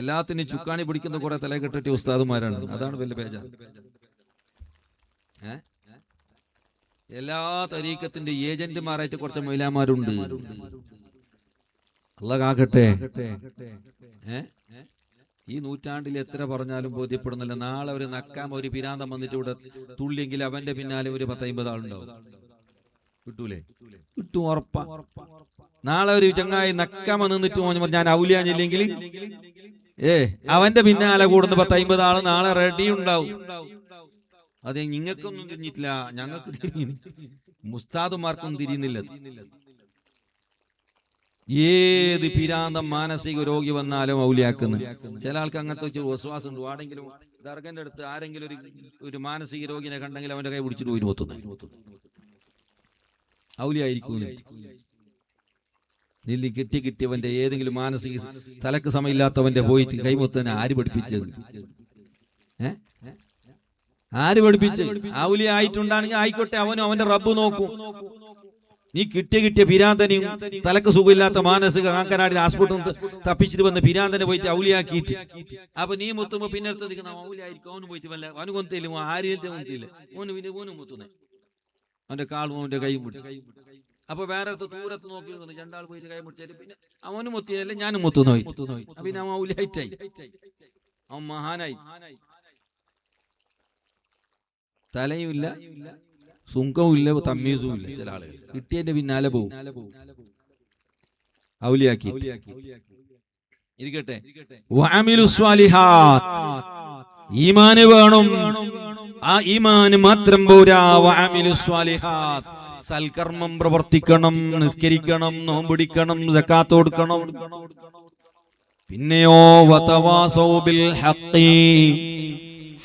എല്ലാത്തിനും ചുക്കാണി പിടിക്കുന്ന കുറെ തലകെട്ടിട്ട് ഉസ്താദുമാരാണ്. അതാണ് വലിയ ബേജാർ. എല്ലാ തരീക്കത്തിന്റെ ഏജന്റുമാരായിട്ട് കുറച്ച് മൈലാമാരുണ്ട്. അല്ലാഹ് കാക്കട്ടെ. ഈ നൂറ്റാണ്ടിൽ എത്ര പറഞ്ഞാലും ബോധ്യപ്പെടുന്നില്ല. നാളെ ഒരു നക്കാം ഒരു പിരാന്തം വന്നിട്ട് ഇവിടെ തുള്ളിയെങ്കിൽ അവന്റെ പിന്നാലെ ഒരു 10-50 ആളുണ്ടാവും. കിട്ടൂലേ? കിട്ടും, ഉറപ്പാ. നാളെ ഒരു ചങ്ങായി നക്കാമ നിന്നിട്ട് ഞാൻ ഔലിയാഞ്ഞില്ലെങ്കിൽ അവന്റെ പിന്നാലെ കൂടുന്ന 10-50 ആള് നാളെ റെഡി ഉണ്ടാവും. അതെ, നിങ്ങൾക്കൊന്നും തിരിഞ്ഞിട്ടില്ല, ഞങ്ങൾക്ക് തിരിഞ്ഞു, മുസ്താദുമാർക്കൊന്നും തിരിയുന്നില്ല. ഏത് പിരാന്തം മാനസിക രോഗി വന്നാലും ഔലിയാക്കുന്നു. ചില ആൾക്ക് അങ്ങനത്തെ വിശ്വാസം ഉണ്ട്. ആരെങ്കിലും ദർഗന്റെ അടുത്ത് ആരെങ്കിലും ഒരു മാനസിക രോഗിനെ കണ്ടെങ്കിൽ അവന്റെ കൈ പിടിച്ചിട്ട് പോയി നോത്തുന്നു, ഔലിയായിരിക്കും. നെല്ലി കിട്ടിയവന്റെ ഏതെങ്കിലും മാനസിക തലക്ക് സമയമില്ലാത്തവന്റെ പോയിട്ട് കൈമുത്തനെ ആര് പഠിപ്പിച്ചത്? ആര് പഠിപ്പിച്ച്? ഔലിയ ആയിട്ടുണ്ടാണെങ്കിൽ ആയിക്കോട്ടെ, അവനും അവന്റെ റബ്ബ് നോക്കും. നീ കിട്ടിയ പിരാന്തനെയും തലക്ക് സുഖമില്ലാത്ത മാനസിക കാങ്കനാടി ആസ്പത്രി തപ്പിച്ചിട്ട് വന്ന് പിരാന്തനെ പോയിട്ട് ഔലിയാക്കിയിട്ട് അപ്പൊ നീ മുത്തുമ്പോ പിന്നെ അടുത്ത് ഔലിയായിരിക്കും. അവന് പോയിട്ട് വല്ല അവന് കൊന്തയില്ല, ആര്യത്തെ കൊന്തയില്ല, ഓന് പിന്നെ ഓനും മുത്തുന്നേ, അവന്റെ കാളും അവന്റെ കൈയും പിടിച്ചു. അപ്പൊ വേറെ അടുത്ത് ദൂരത്ത് നോക്കി രണ്ടാൾ പോയിട്ട് കൈ മുടിച്ചാല് പിന്നെ അവനും മുത്തിയല്ലേ, ഞാനും മുത്തുന്നോയി. പിന്നെ അവൻ ഔലിയായിട്ടായി, അവൻ മഹാനായി. തലയും ഇല്ല, സുങ്കവും ഇല്ല, തമ്മീസും ഇല്ല. ചില ആളുകൾ കിട്ടിയതിന്റെ പിന്നാലെ പോകും, ഔലിയാക്കി ഇരിക്കട്ടെ. ഈമാന് വേണം, ആ ഈമാന് മാത്രം പോരാ. സൽക്കർമ്മം പ്രവർത്തിക്കണം, നിസ്കരിക്കണം, നോമ്പുടിക്കണം, സക്കാത്ത് കൊടുക്കണം. പിന്നെയോ വതവാസൗ ബിൽ ഹഖ്,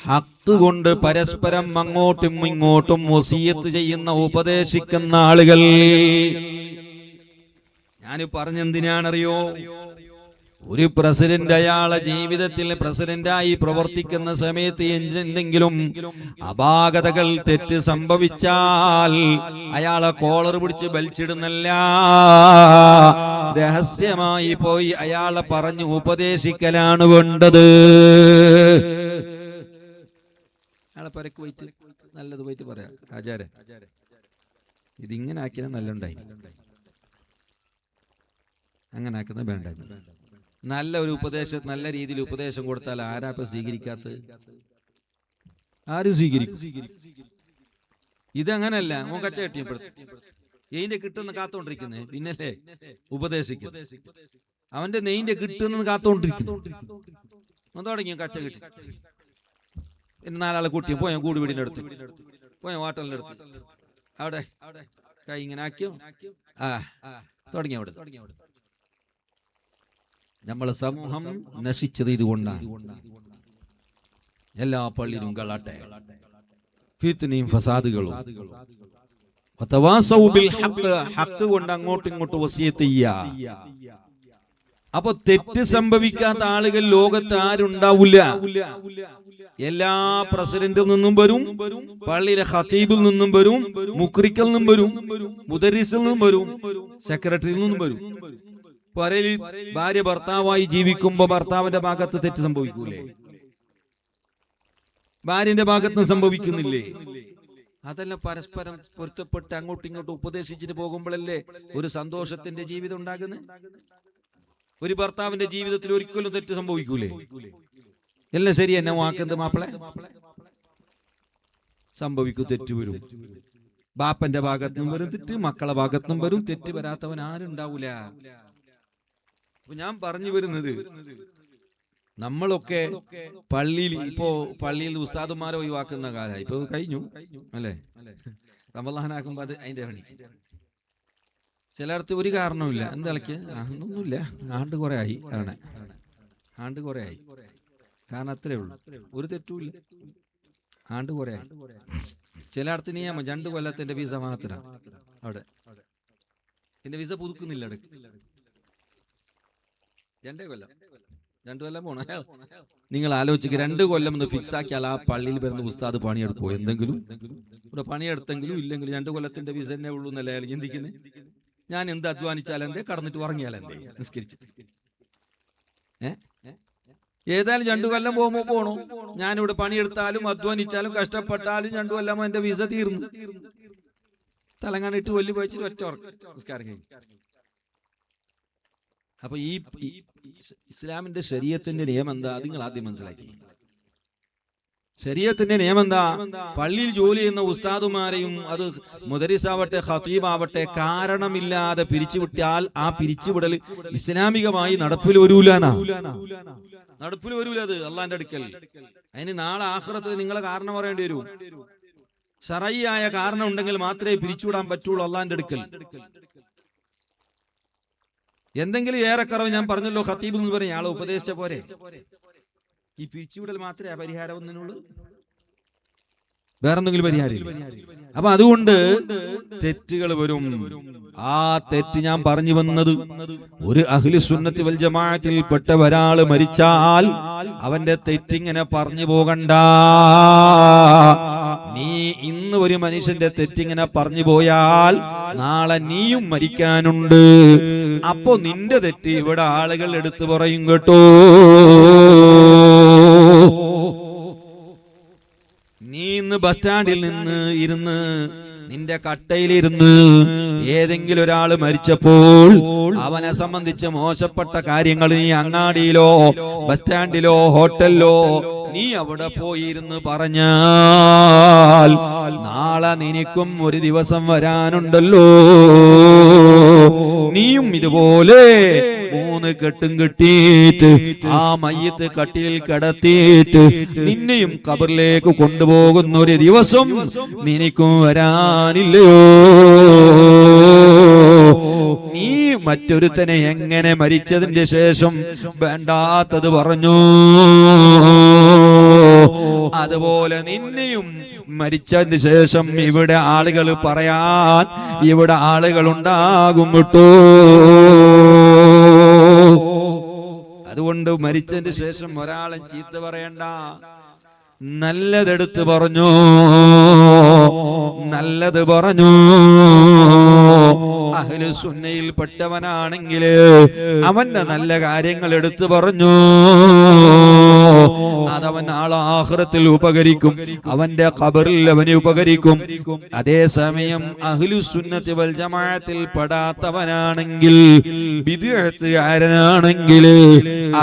ഹക്ക് കൊണ്ട് പരസ്പരം അങ്ങോട്ടും ഇങ്ങോട്ടും വസിയത്ത് ചെയ്യുന്ന, ഉപദേശിക്കുന്ന ആളുകൾ. ഞാൻ പറഞ്ഞെന്തിനാണറിയോ? ഒരു പ്രസിഡന്റ് അയാളെ ജീവിതത്തിൽ പ്രസിഡന്റായി പ്രവർത്തിക്കുന്ന സമയത്ത് എന്തെങ്കിലും അപാകതകൾ, തെറ്റ് സംഭവിച്ചാൽ അയാളെ കോളർ പിടിച്ച് വലിച്ചിടുന്നല്ല, രഹസ്യമായി പോയി അയാളെ പറഞ്ഞു ഉപദേശിക്കലാണ് വേണ്ടത്. അയാളെ പരക്ക് പോയിട്ട് നല്ലത് പോയിട്ട് പറയാം, ആചാര ഇതിങ്ങനെ ആക്കിയാൽ നല്ല ഉണ്ടായി, അങ്ങനെ ആക്കുന്ന വേണ്ട. നല്ല ഒരു ഉപദേശം, നല്ല രീതിയിൽ ഉപദേശം കൊടുത്താൽ ആരാപ്പ സ്വീകരിക്കാത്തത്? ആരും സ്വീകരിക്കും. ഇതങ്ങനല്ല, കച്ച കെട്ടിയപ്പെടുത്തി ഇതിന്റെ കിട്ടുന്ന കാത്തോണ്ടിരിക്കുന്നേ, പിന്നല്ലേ ഉപദേശിക്കും. അവന്റെ നെയ്ന്റെ കിട്ടുന്നത് കാത്തോണ്ടിരിക്കുന്നു. തുടങ്ങിയ കച്ച കെട്ടി. പിന്നെ 4 ആളെ കൂട്ടിയും പോയ കൂടി വീടിന്റെ അടുത്ത് പോയ വാട്ടലിന്റെ അടുത്ത് അവിടെ കൈ ഇങ്ങനെ ആക്കിയോ, തുടങ്ങി. അവിടെ നമ്മളെ സമൂഹം നശിച്ചത് ഇതുകൊണ്ടാണ്. എല്ലാ പള്ളിയിലും കളാട്ടെ, ഫിത്നയും ഫസാദുകളും. വതവാസൗ ബിൽ ഹഖ്, ഹഖ് കൊണ്ട് അങ്ങോട്ടും ഇങ്ങോട്ടും വസിയത്ത് ചെയ്യുക. അപ്പൊ തെറ്റ് സംഭവിക്കാത്ത ആളുകൾ ലോകത്ത് ആരുണ്ടാവില്ല. എല്ലാ പ്രസിഡന്റിൽ നിന്നും വരും, പള്ളിയിലെ ഖതീബിൽ നിന്നും വരും, മുക്രിക്കൽ നിന്നും വരും, മുദരിസിൽ നിന്നും വരും, സെക്രട്ടറിയിൽ നിന്നും വരും. പരയിൽ ഭാര്യ ഭർത്താവായി ജീവിക്കുമ്പോ ഭർത്താവിന്റെ ഭാഗത്ത് തെറ്റ് സംഭവിക്കൂലേ? ഭാര്യന്റെ ഭാഗത്ത് സംഭവിക്കുന്നില്ലേ? അതെല്ലാം പരസ്പരം പൊരുത്തപ്പെട്ട് അങ്ങോട്ടും ഇങ്ങോട്ടും ഉപദേശിച്ചിട്ട് പോകുമ്പോഴല്ലേ ഒരു സന്തോഷത്തിന്റെ ജീവിതം ഉണ്ടാകുന്നത്. ഒരു ഭർത്താവിന്റെ ജീവിതത്തിൽ ഒരിക്കലും തെറ്റ് സംഭവിക്കൂലേ? എല്ലാം ശരി എന്നെ വാക്കുന്നത് മാപ്പിളെ സംഭവിക്കും, തെറ്റ് വരും. ബാപ്പന്റെ ഭാഗത്തുനിന്നും വരും തെറ്റ്, മക്കളെ ഭാഗത്തുനിന്നും വരും തെറ്റ്. വരാത്തവൻ ആരുണ്ടാവൂല. അപ്പൊ ഞാൻ പറഞ്ഞു വരുന്നത്, നമ്മളൊക്കെ പള്ളിയിൽ ഉസ്താദുമാരെ ഒഴിവാക്കുന്ന കാലമായി. ഇപ്പൊ കഴിഞ്ഞു അല്ലേ? റമളാനാക്കുമ്പോ അത് അതിന്റെ പണി. ചിലയിടത്ത് ഒരു കാരണവുമില്ല. എന്താളിക്ക് ഒന്നുമില്ല, ആണ്ട് കുറെ ആയി ആണ്, ആണ്ട് കുറെ ആയി. കാരണം അത്രേ ഉള്ളൂ, ഒരു തെറ്റുമില്ല, ആണ്ട് കുറെ ആയി. ചിലയിടത്ത് നിയമം 2 കൊല്ലത്തിന്റെ വിസ മാത്രം. അവിടെ എന്റെ വിസ പുതുക്കുന്നില്ല. 2 കൊല്ലം പോണ. നിങ്ങൾ ആലോചിക്കുക, 2 കൊല്ലം ഒന്ന് ഫിക്സ് ആക്കിയാൽ ആ പള്ളിയിൽ വരുന്ന ഉസ്താദ് പണിയെടുക്കുമോ? എന്തെങ്കിലും ഇവിടെ പണിയെടുത്തെങ്കിലും ഇല്ലെങ്കിലും 2 കൊല്ലത്തിന്റെ വിസ തന്നെ ഉള്ളൂ എന്നല്ലേ അയാൾ ചിന്തിക്കുന്നത്? ഞാൻ എന്ത് അധ്വാനിച്ചാലെന്തേ, കടന്നിട്ട് ഉറങ്ങിയാലെന്തേ, നിസ്കരിച്ചിട്ട് ഏതായാലും 2 കൊല്ലം പോകുമ്പോ പോണു. ഞാനിവിടെ പണിയെടുത്താലും അധ്വാനിച്ചാലും കഷ്ടപ്പെട്ടാലും 2 കൊല്ലം എന്റെ വിസ തീർന്നു. തലങ്ങാണിട്ട് കൊല്ലി പോയിച്ചിട്ട് ഒറ്റ നിസ്കാരം കഴിഞ്ഞു. അപ്പൊ ഈ ഇസ്ലാമിന്റെ ശരീഅത്തിന്റെ നിയമം എന്താ? നിങ്ങൾ ആദ്യം മനസ്സിലാക്കി. ശരീഅത്തിന്റെ നിയമം എന്താ? പള്ളിയിൽ ജോലി ചെയ്യുന്ന ഉസ്താദുമാരെയും അത് മുദരിസാവട്ടെ ഖതീബാവട്ടെ കാരണമില്ലാതെ പിരിച്ചുവിട്ടാൽ ആ പിരിച്ചുവിടൽ ഇസ്ലാമികമായി നടപ്പിൽ വരൂലെന്നാ. നടപ്പിൽ വരൂല. അത് അള്ളാന്റെ അടുക്കൽ. അതിന് നാളെ ആഖിറത്തിൽ നിങ്ങളെ കാരണം പറയേണ്ടി വരും. ശറഈയായ കാരണം ഉണ്ടെങ്കിൽ മാത്രമേ പിരിച്ചുവിടാൻ പറ്റുള്ളൂ അള്ളാന്റെ അടുക്കൽ. എന്തെങ്കിലും ഏറെക്കുറവ് ഞാൻ പറഞ്ഞല്ലോ, ഖതീബ് എന്ന് പറഞ്ഞ ആളെ ഉപദേശിച്ച പോരെ. ഈ പിരിച്ചുവിടൽ മാത്രമേ പരിഹാരം ഒന്നിനുള്ളൂ, വേറെന്തെങ്കിലും പരിഹാരം. അപ്പൊ അതുകൊണ്ട് തെറ്റുകൾ വരും. ആ തെറ്റ് ഞാൻ പറഞ്ഞു വന്നത്, ഒരു അഹ്ലു സുന്നത്തി വൽ ജമാഅത്തിൽ പെട്ട ഒരാള് മരിച്ചാൽ അവന്റെ തെറ്റിങ്ങനെ പറഞ്ഞു പോകണ്ട. നീ ഇന്ന് ഒരു മനുഷ്യന്റെ തെറ്റിങ്ങനെ പറഞ്ഞു പോയാൽ നാളെ നീയും മരിക്കാനുണ്ട്. അപ്പൊ നിന്റെ തെറ്റ് ഇവിടെ ആളുകൾ എടുത്തു പറയും കേട്ടോ. നീ ഇന്ന് ബസ് സ്റ്റാൻഡിൽ നിന്ന് ഇരുന്ന് നിന്റെ കട്ടയിലിരുന്ന് ഏതെങ്കിലും ഒരാൾ മരിച്ചപ്പോൾ അവനെ സംബന്ധിച്ച് മോശപ്പെട്ട കാര്യങ്ങൾ നീ അങ്ങാടിയിലോ ബസ് സ്റ്റാൻഡിലോ ഹോട്ടലിലോ നീ അവിടെ പോയിരുന്ന് പറഞ്ഞാൽ നാളെ നിനക്കും ഒരു ദിവസം വരാനുണ്ടല്ലോ. നീയും ഇതുപോലെ 3 കെട്ടും കെട്ടിയിട്ട് ആ മയ്യത്ത് കട്ടിലിൽ കിടത്തിയിട്ട് നിന്നെയും ഖബറിലേക്ക് കൊണ്ടുപോകുന്ന ഒരു ദിവസം നിനക്കും വരാനില്ലയോ? നീ മറ്റൊരുത്തനെ എങ്ങനെ മരിച്ചതിന്റെ ശേഷം വേണ്ടാത്തത് പറഞ്ഞു, അതുപോലെ നിന്നെയും മരിച്ചതിന് ശേഷം ഇവിടെ ആളുകൾ പറയാൻ ഇവിടെ ആളുകൾ ഉണ്ടാകും കേട്ടോ. അതുകൊണ്ട് മരിച്ചതിന് ശേഷം ഒരാളെ ചീത്ത പറയണ്ട, നല്ലതെടുത്ത് പറഞ്ഞു, നല്ലത് പറഞ്ഞു. അഹ്ലു സുന്നയിൽ പെട്ടവനാണെങ്കിൽ അവന്റെ നല്ല കാര്യങ്ങൾ എടുത്തു പറഞ്ഞു. അതവൻ നാളെ ആഖിറത്തിൽ ഉപകരിക്കും, അവന്റെ ഖബറിൽ അവന് ഉപകരിക്കും. അതേസമയം അഹ്ലു സുന്നത്തി വൽ ജമാഅത്തിൽ പെടാത്തവനാണെങ്കിൽ, ബിദ്അത്തുകാരനാണെങ്കിൽ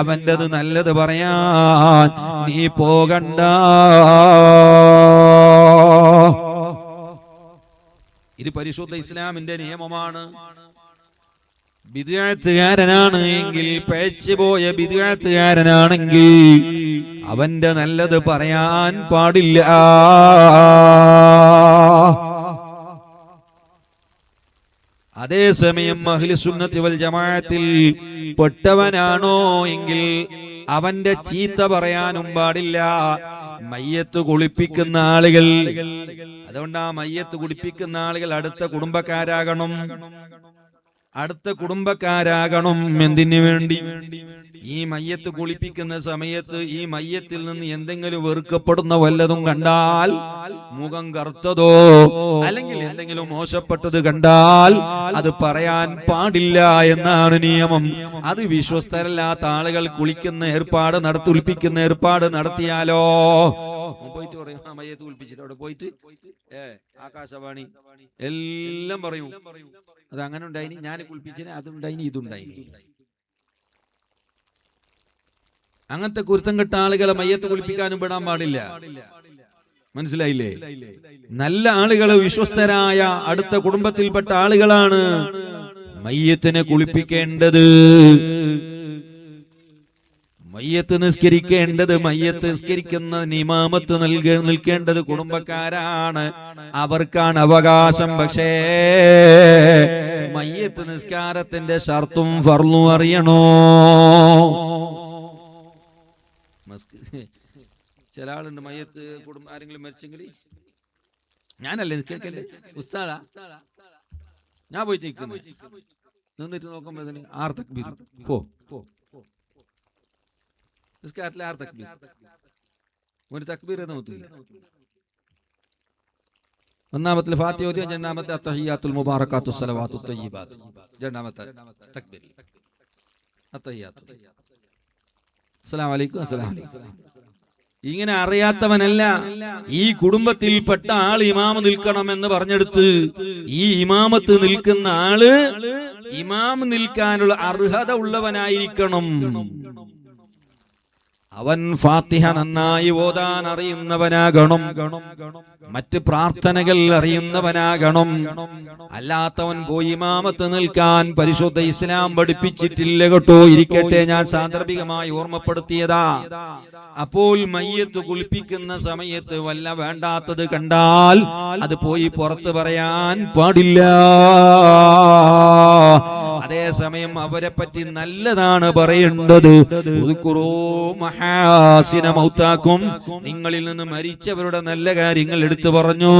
അവന്റേത് നല്ലത് പറയാൻ നീ പോകണ്ട. ഇത് പരിശുദ്ധ ഇസ്ലാമിന്റെ നിയമമാണ്. ബിദ്അത്തുകാരനാണ് എങ്കിൽ, പിഴച്ചുപോയ ബിദ്അത്തുകാരനാണെങ്കിൽ അവന്റെ നല്ലത് പറയാൻ പാടില്ല. അതേസമയം അഹ്ലു സുന്നത്തി വൽ ജമാഅത്തിൽ പെട്ടവനാണോ എങ്കിൽ അവന്റെ ചീത്ത പറയാനും പാടില്ല. മയ്യത്ത് കുളിപ്പിക്കുന്ന ആളുകൾ. അതുകൊണ്ട് ആ മയ്യത്ത് കുളിപ്പിക്കുന്ന ആളുകൾ അടുത്ത കുടുംബക്കാരാകണം. എന്തിനു വേണ്ടി? ഈ മയ്യത്ത് കുളിപ്പിക്കുന്ന സമയത്ത് ഈ മയ്യത്തിൽ നിന്ന് എന്തെങ്കിലും വെറുക്കപ്പെടുന്ന വല്ലതും കണ്ടാൽ, മുഖം കറുത്തതോ അല്ലെങ്കിൽ എന്തെങ്കിലും മോശപ്പെട്ടത് കണ്ടാൽ അത് പറയാൻ പാടില്ല എന്നാണ് നിയമം. അത് വിശ്വസ്തരല്ലാത്ത ആളുകൾ കുളിക്കുന്ന കുളിപ്പിക്കുന്ന ഏർപ്പാട് നടത്തിയാലോ പോയിട്ട് പറയും, ആ മയ്യത്ത് കുളിപ്പിച്ചിട്ട് അവിടെ പോയിട്ട് ആകാശവാണി എല്ലാം പറയും, അത് അങ്ങനെ ഉണ്ടായിനി, ഞാൻ കുളിപ്പിച്ചിന്, അതുണ്ടായിനി, ഇതുണ്ടായിനി. അങ്ങനത്തെ കുരുത്തം കെട്ട ആളുകളെ മയ്യത്ത് കുളിപ്പിക്കാനും വിടാൻ പാടില്ല. മനസ്സിലായില്ലേ? നല്ല ആളുകൾ, വിശ്വസ്തരായ അടുത്ത കുടുംബത്തിൽപ്പെട്ട ആളുകളാണ് മയ്യത്തിനെ കുളിപ്പിക്കേണ്ടത്. മയ്യത്ത് നിസ്കരിക്കേണ്ടത്, മയ്യത്ത് നിസ്കരിക്കുന്ന ഇമാമത്ത് നിൽക്കേണ്ടത് കുടുംബക്കാരാണ്. അവർക്കാണ് അവകാശം. പക്ഷേ മയ്യത്ത് നിസ്കാരത്തിന്റെ ഷർത്തും ഫർളും അറിയണോ? ചില ആളുണ്ട് മയ്യത്ത് ആരെങ്കിലും മരിച്ചെങ്കിൽ, ഞാനല്ലേ നിൽക്കല്ലേ ഉസ്താദാ, ഞാൻ പോയിട്ട് നിന്നിട്ട് നോക്കുമ്പോ ആർ തക്ബീർ, നിസ്കാരത്തിലെ ആർ തക്ബീർ, ഒരു തക്ബീർ നോക്കില്ല. ഒന്നാമത്തെ ഫാത്തിഹ ഓതി, രണ്ടാമത്തെ അത്തഹിയ്യാത്തുൽ മുബാറകാത്തു സ്വലവാത്തു തയ്യിബാത്ത്, രണ്ടാമത്തെ തക്ബീർ അത്തഹിയ്യാത്തു, അസ്സലാമു അലൈക്കും, അസ്സലാമു അലൈക്കും. ഇങ്ങനെ അറിയാത്തവനല്ല. ഈ കുടുംബത്തിൽപ്പെട്ട ആൾ ഇമാമ് നിൽക്കണമെന്ന് പറഞ്ഞെടുത്ത് ഈ ഇമാമത്ത് നിൽക്കുന്ന ആള് ഇമാം നിൽക്കാനുള്ള അർഹത ഉള്ളവനായിരിക്കണം. അവൻ ഫാത്തിഹ നന്നായി ഓതാൻ അറിയുന്നവനാകണം, മറ്റ് പ്രാർത്ഥനകൾ അറിയുന്നവനാകണം. അല്ലാത്തവൻ പോയി ഇമാമത്ത് നിൽക്കാൻ പരിശുദ്ധ ഇസ്ലാം പഠിപ്പിച്ചിട്ടില്ല കേട്ടോ. ഇരിക്കട്ടെ, ഞാൻ സാന്ദർഭികമായി ഓർമ്മപ്പെടുത്തിയതാ. അപ്പോൾ മയ്യത്ത് കുളിപ്പിക്കുന്ന സമയത്ത് വല്ല വേണ്ടാത്തത് കണ്ടാൽ അത് പോയി പുറത്ത് പറയാൻ പാടില്ല. അതേസമയം അവരെ പറ്റി നല്ലതാണ് പറയേണ്ടത്. മൗതാക്കും, നിങ്ങളിൽ നിന്ന് മരിച്ചവരുടെ നല്ല കാര്യങ്ങൾ എടുത്തു പറഞ്ഞു.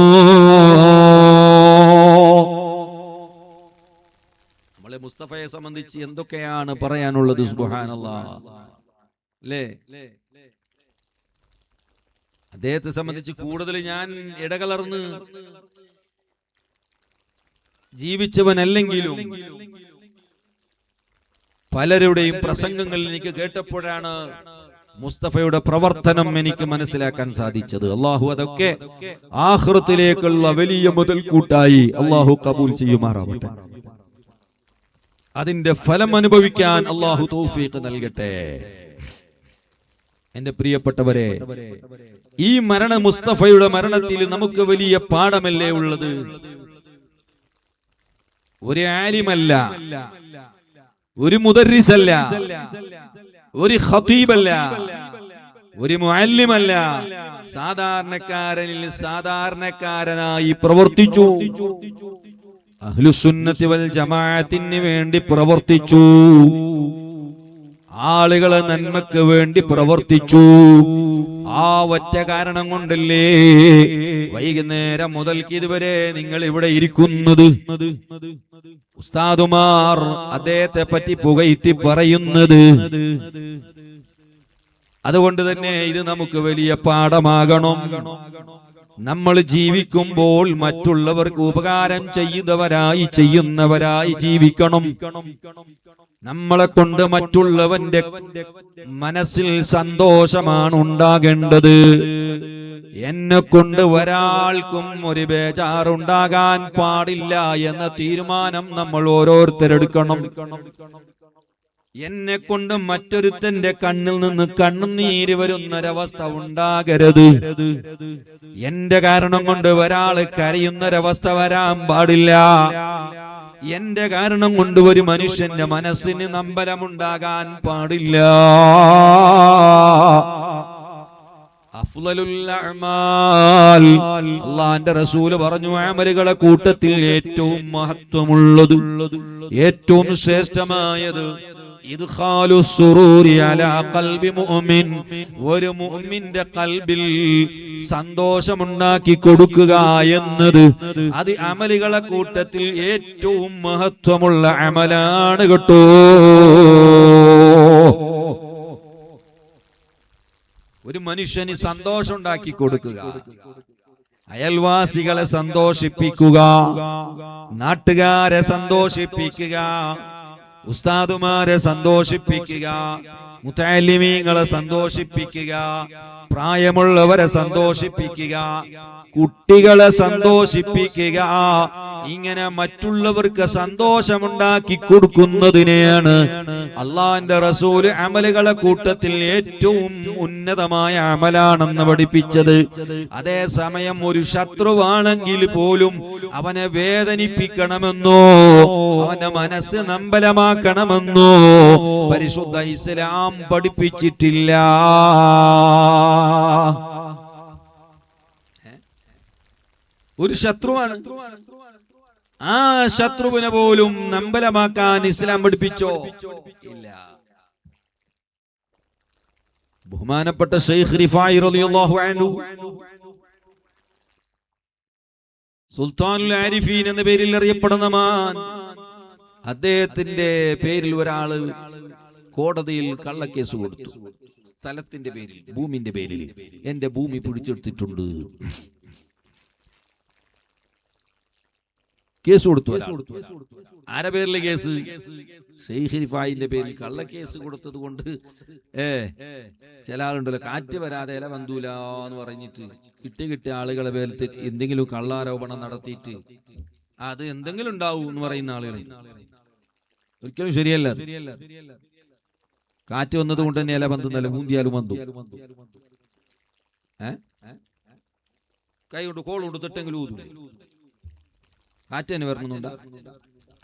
നമ്മളെ മുസ്തഫയെ സംബന്ധിച്ച് എന്തൊക്കെയാണ് പറയാനുള്ളത്? സുബ്ഹാനല്ലാഹ് അല്ലേ? അദ്ദേഹത്തെ സംബന്ധിച്ച് കൂടുതൽ ഞാൻ ഇടകലർന്ന് ജീവിച്ചവനല്ലെങ്കിലും പലരുടെയും പ്രസംഗങ്ങൾ എനിക്ക് കേട്ടപ്പോഴാണ് മുസ്തഫയുടെ പ്രവർത്തനം എനിക്ക് മനസ്സിലാക്കാൻ സാധിച്ചത്. അള്ളാഹു അതൊക്കെ ആഖിറത്തിലേക്കുള്ള വലിയ മുതൽക്കൂട്ടായി അള്ളാഹു കബൂൽ ചെയ്യുമാറാവട്ടെ. അതിന്റെ ഫലം അനുഭവിക്കാൻ അള്ളാഹു തൗഫീഖ് നൽകട്ടെ. എന്റെ പ്രിയപ്പെട്ടവരെ, ഈ മുസ്തഫയുടെ മരണത്തിൽ നമുക്ക് വലിയ പാഠമല്ലേ ഉള്ളത്? ഒരു ആലിമല്ല, ഒരു മുദർരിസല്ല, ഒരു ഖതീബല്ല, ഒരു മുഅല്ലിമല്ല, സാധാരണക്കാരനിൽ സാധാരണക്കാരനായി പ്രവർത്തിച്ചു. അഹ്ലുസുന്നത്തി വൽ ജമാഅത്തിന് വേണ്ടി പ്രവർത്തിച്ചു. ആളുകളെ നന്മക്ക് വേണ്ടി പ്രവർത്തിച്ചു. ആ ഒറ്റ കാരണം കൊണ്ടല്ലേ വൈകുന്നേരം മുതൽക്ക് ഇതുവരെ നിങ്ങൾ ഇവിടെ ഇരിക്കുന്നത്. ഉസ്താദുമാർ അദ്ദേഹത്തെ പറ്റി പുകഴ്ത്തി പറയുന്നത്. അതുകൊണ്ട് തന്നെ ഇത് നമുക്ക് വലിയ പാഠമാകണം. നമ്മൾ ജീവിക്കുമ്പോൾ മറ്റുള്ളവർക്ക് ഉപകാരം ചെയ്യുന്നവരായി ജീവിക്കണം. നമ്മളെ കൊണ്ട് മറ്റുള്ളവന്റെ മനസ്സിൽ സന്തോഷമാണ് ഉണ്ടാകേണ്ടത്. എന്നെ കൊണ്ട് ഒരാൾക്കും ഒരു ബേജാറുണ്ടാകാൻ പാടില്ല എന്ന തീരുമാനം നമ്മൾ ഓരോരുത്തരെടുക്കണം. എന്നെ കൊണ്ട് മറ്റൊരുത്തന്റെ കണ്ണിൽ നിന്ന് കണ്ണുനീര് വരുന്നൊരവസ്ഥ ഉണ്ടാകരുത്. എന്റെ കാരണം കൊണ്ട് ഒരാള് കരയുന്നൊരവസ്ഥ വരാൻ പാടില്ല. എന്റെ കാരണം കൊണ്ട് ഒരു മനുഷ്യന്റെ മനസ്സിന് നമ്പലമുണ്ടാകാൻ പാടില്ല. അള്ളാന്റെ റസൂല് പറഞ്ഞു, അമലുകളെ കൂട്ടത്തിൽ ഏറ്റവും മഹത്വമുള്ളത്, ഏറ്റവും ശ്രേഷ്ഠമായത് ഇദ്ഖാലു സുറൂരി അലാ ഖൽബി മുഅ്മിൻ, ഒരു മുഅ്മിന്റെ ഖൽബിൽ സന്തോഷമുണ്ടാക്കി കൊടുക്കുക എന്നത് അത് അമലുകളെ കൂട്ടത്തിൽ ഏറ്റവും മഹത്വമുള്ള അമലാണ് കേട്ടോ. ഒരു മനുഷ്യന് സന്തോഷം ഉണ്ടാക്കി കൊടുക്കുക, അയൽവാസികളെ സന്തോഷിപ്പിക്കുക, നാട്ടുകാരെ സന്തോഷിപ്പിക്കുക, ഉസ്താദുമാരെ സന്തോഷിപ്പിക്കുക, മുതഅല്ലിമീങ്ങളെ സന്തോഷിപ്പിക്കുക, പ്രായമുള്ളവരെ സന്തോഷിപ്പിക്കുക, കുട്ടികളെ സന്തോഷിപ്പിക്കുക, ഇങ്ങനെ മറ്റുള്ളവർക്ക് സന്തോഷമുണ്ടാക്കി കൊടുക്കുന്നതിനെയാണ് അള്ളാന്റെ റസൂല് അമലുകളെ കൂട്ടത്തിൽ ഏറ്റവും ഉന്നതമായ അമലാണെന്ന് പഠിപ്പിച്ചത്. അതേസമയം ഒരു ശത്രുവാണെങ്കിൽ പോലും അവനെ വേദനിപ്പിക്കണമെന്നോ അവന്റെ മനസ്സ് നമ്പലമാക്കണമെന്നോ പരിശുദ്ധ ഇസ്ലാം പഠിപ്പിച്ചിട്ടില്ല. ഒരു ശത്രുവാണ്, ആ ശത്രുവിനെ പോലും നമ്പലമാക്കാൻ ഇസ്ലാം പഠിപ്പിച്ചോ? ഇല്ല. ബഹുമാനപ്പെട്ട ശൈഖ് റിഫായി റളിയല്ലാഹു അൻഹു സുൽത്താനുൽ ആരിഫീൻ എന്ന പേരിൽ അറിയപ്പെടുന്ന മാൻ, അദ്ദേഹത്തിന്റെ പേരിൽ ഒരാള് കോടതിയിൽ കള്ളക്കേസ് കൊടുത്തു. സ്ഥലത്തിന്റെ പേരിൽ, ഭൂമിന്റെ പേരിൽ എന്റെ ഭൂമി പിടിച്ചെടുത്തിട്ടുണ്ട് കേസ് കൊടുത്തു. ആരെ പേരിലെ കേസ്? ശൈഖ് റിഫായിന്റെ പേരിൽ കള്ളക്കേസ് കൊടുത്തത് കൊണ്ട് ചില ആളുണ്ടല്ലോ, കാറ്റ് വരാതെ ഇല വന്തൂല എന്ന് പറഞ്ഞിട്ട് കിട്ടിയ ആളുകളെ പേരിൽ എന്തെങ്കിലും കള്ളാരോപണം നടത്തിയിട്ട് അത് എന്തെങ്കിലും ഉണ്ടാവും എന്ന് പറയുന്ന ആളുകൾ ഒരിക്കലും ശരിയല്ല. കാറ്റ് വന്നത് കൊണ്ട് തന്നെ ഇല വന്നുന്നല്ല, മൂന്തിയാലും വന്നു. കൈ കൊണ്ട് കോൾ കൊടുത്തിട്ടെങ്കിലും ഊതു, കാറ്റ് തന്നെ വരണുണ്ട്.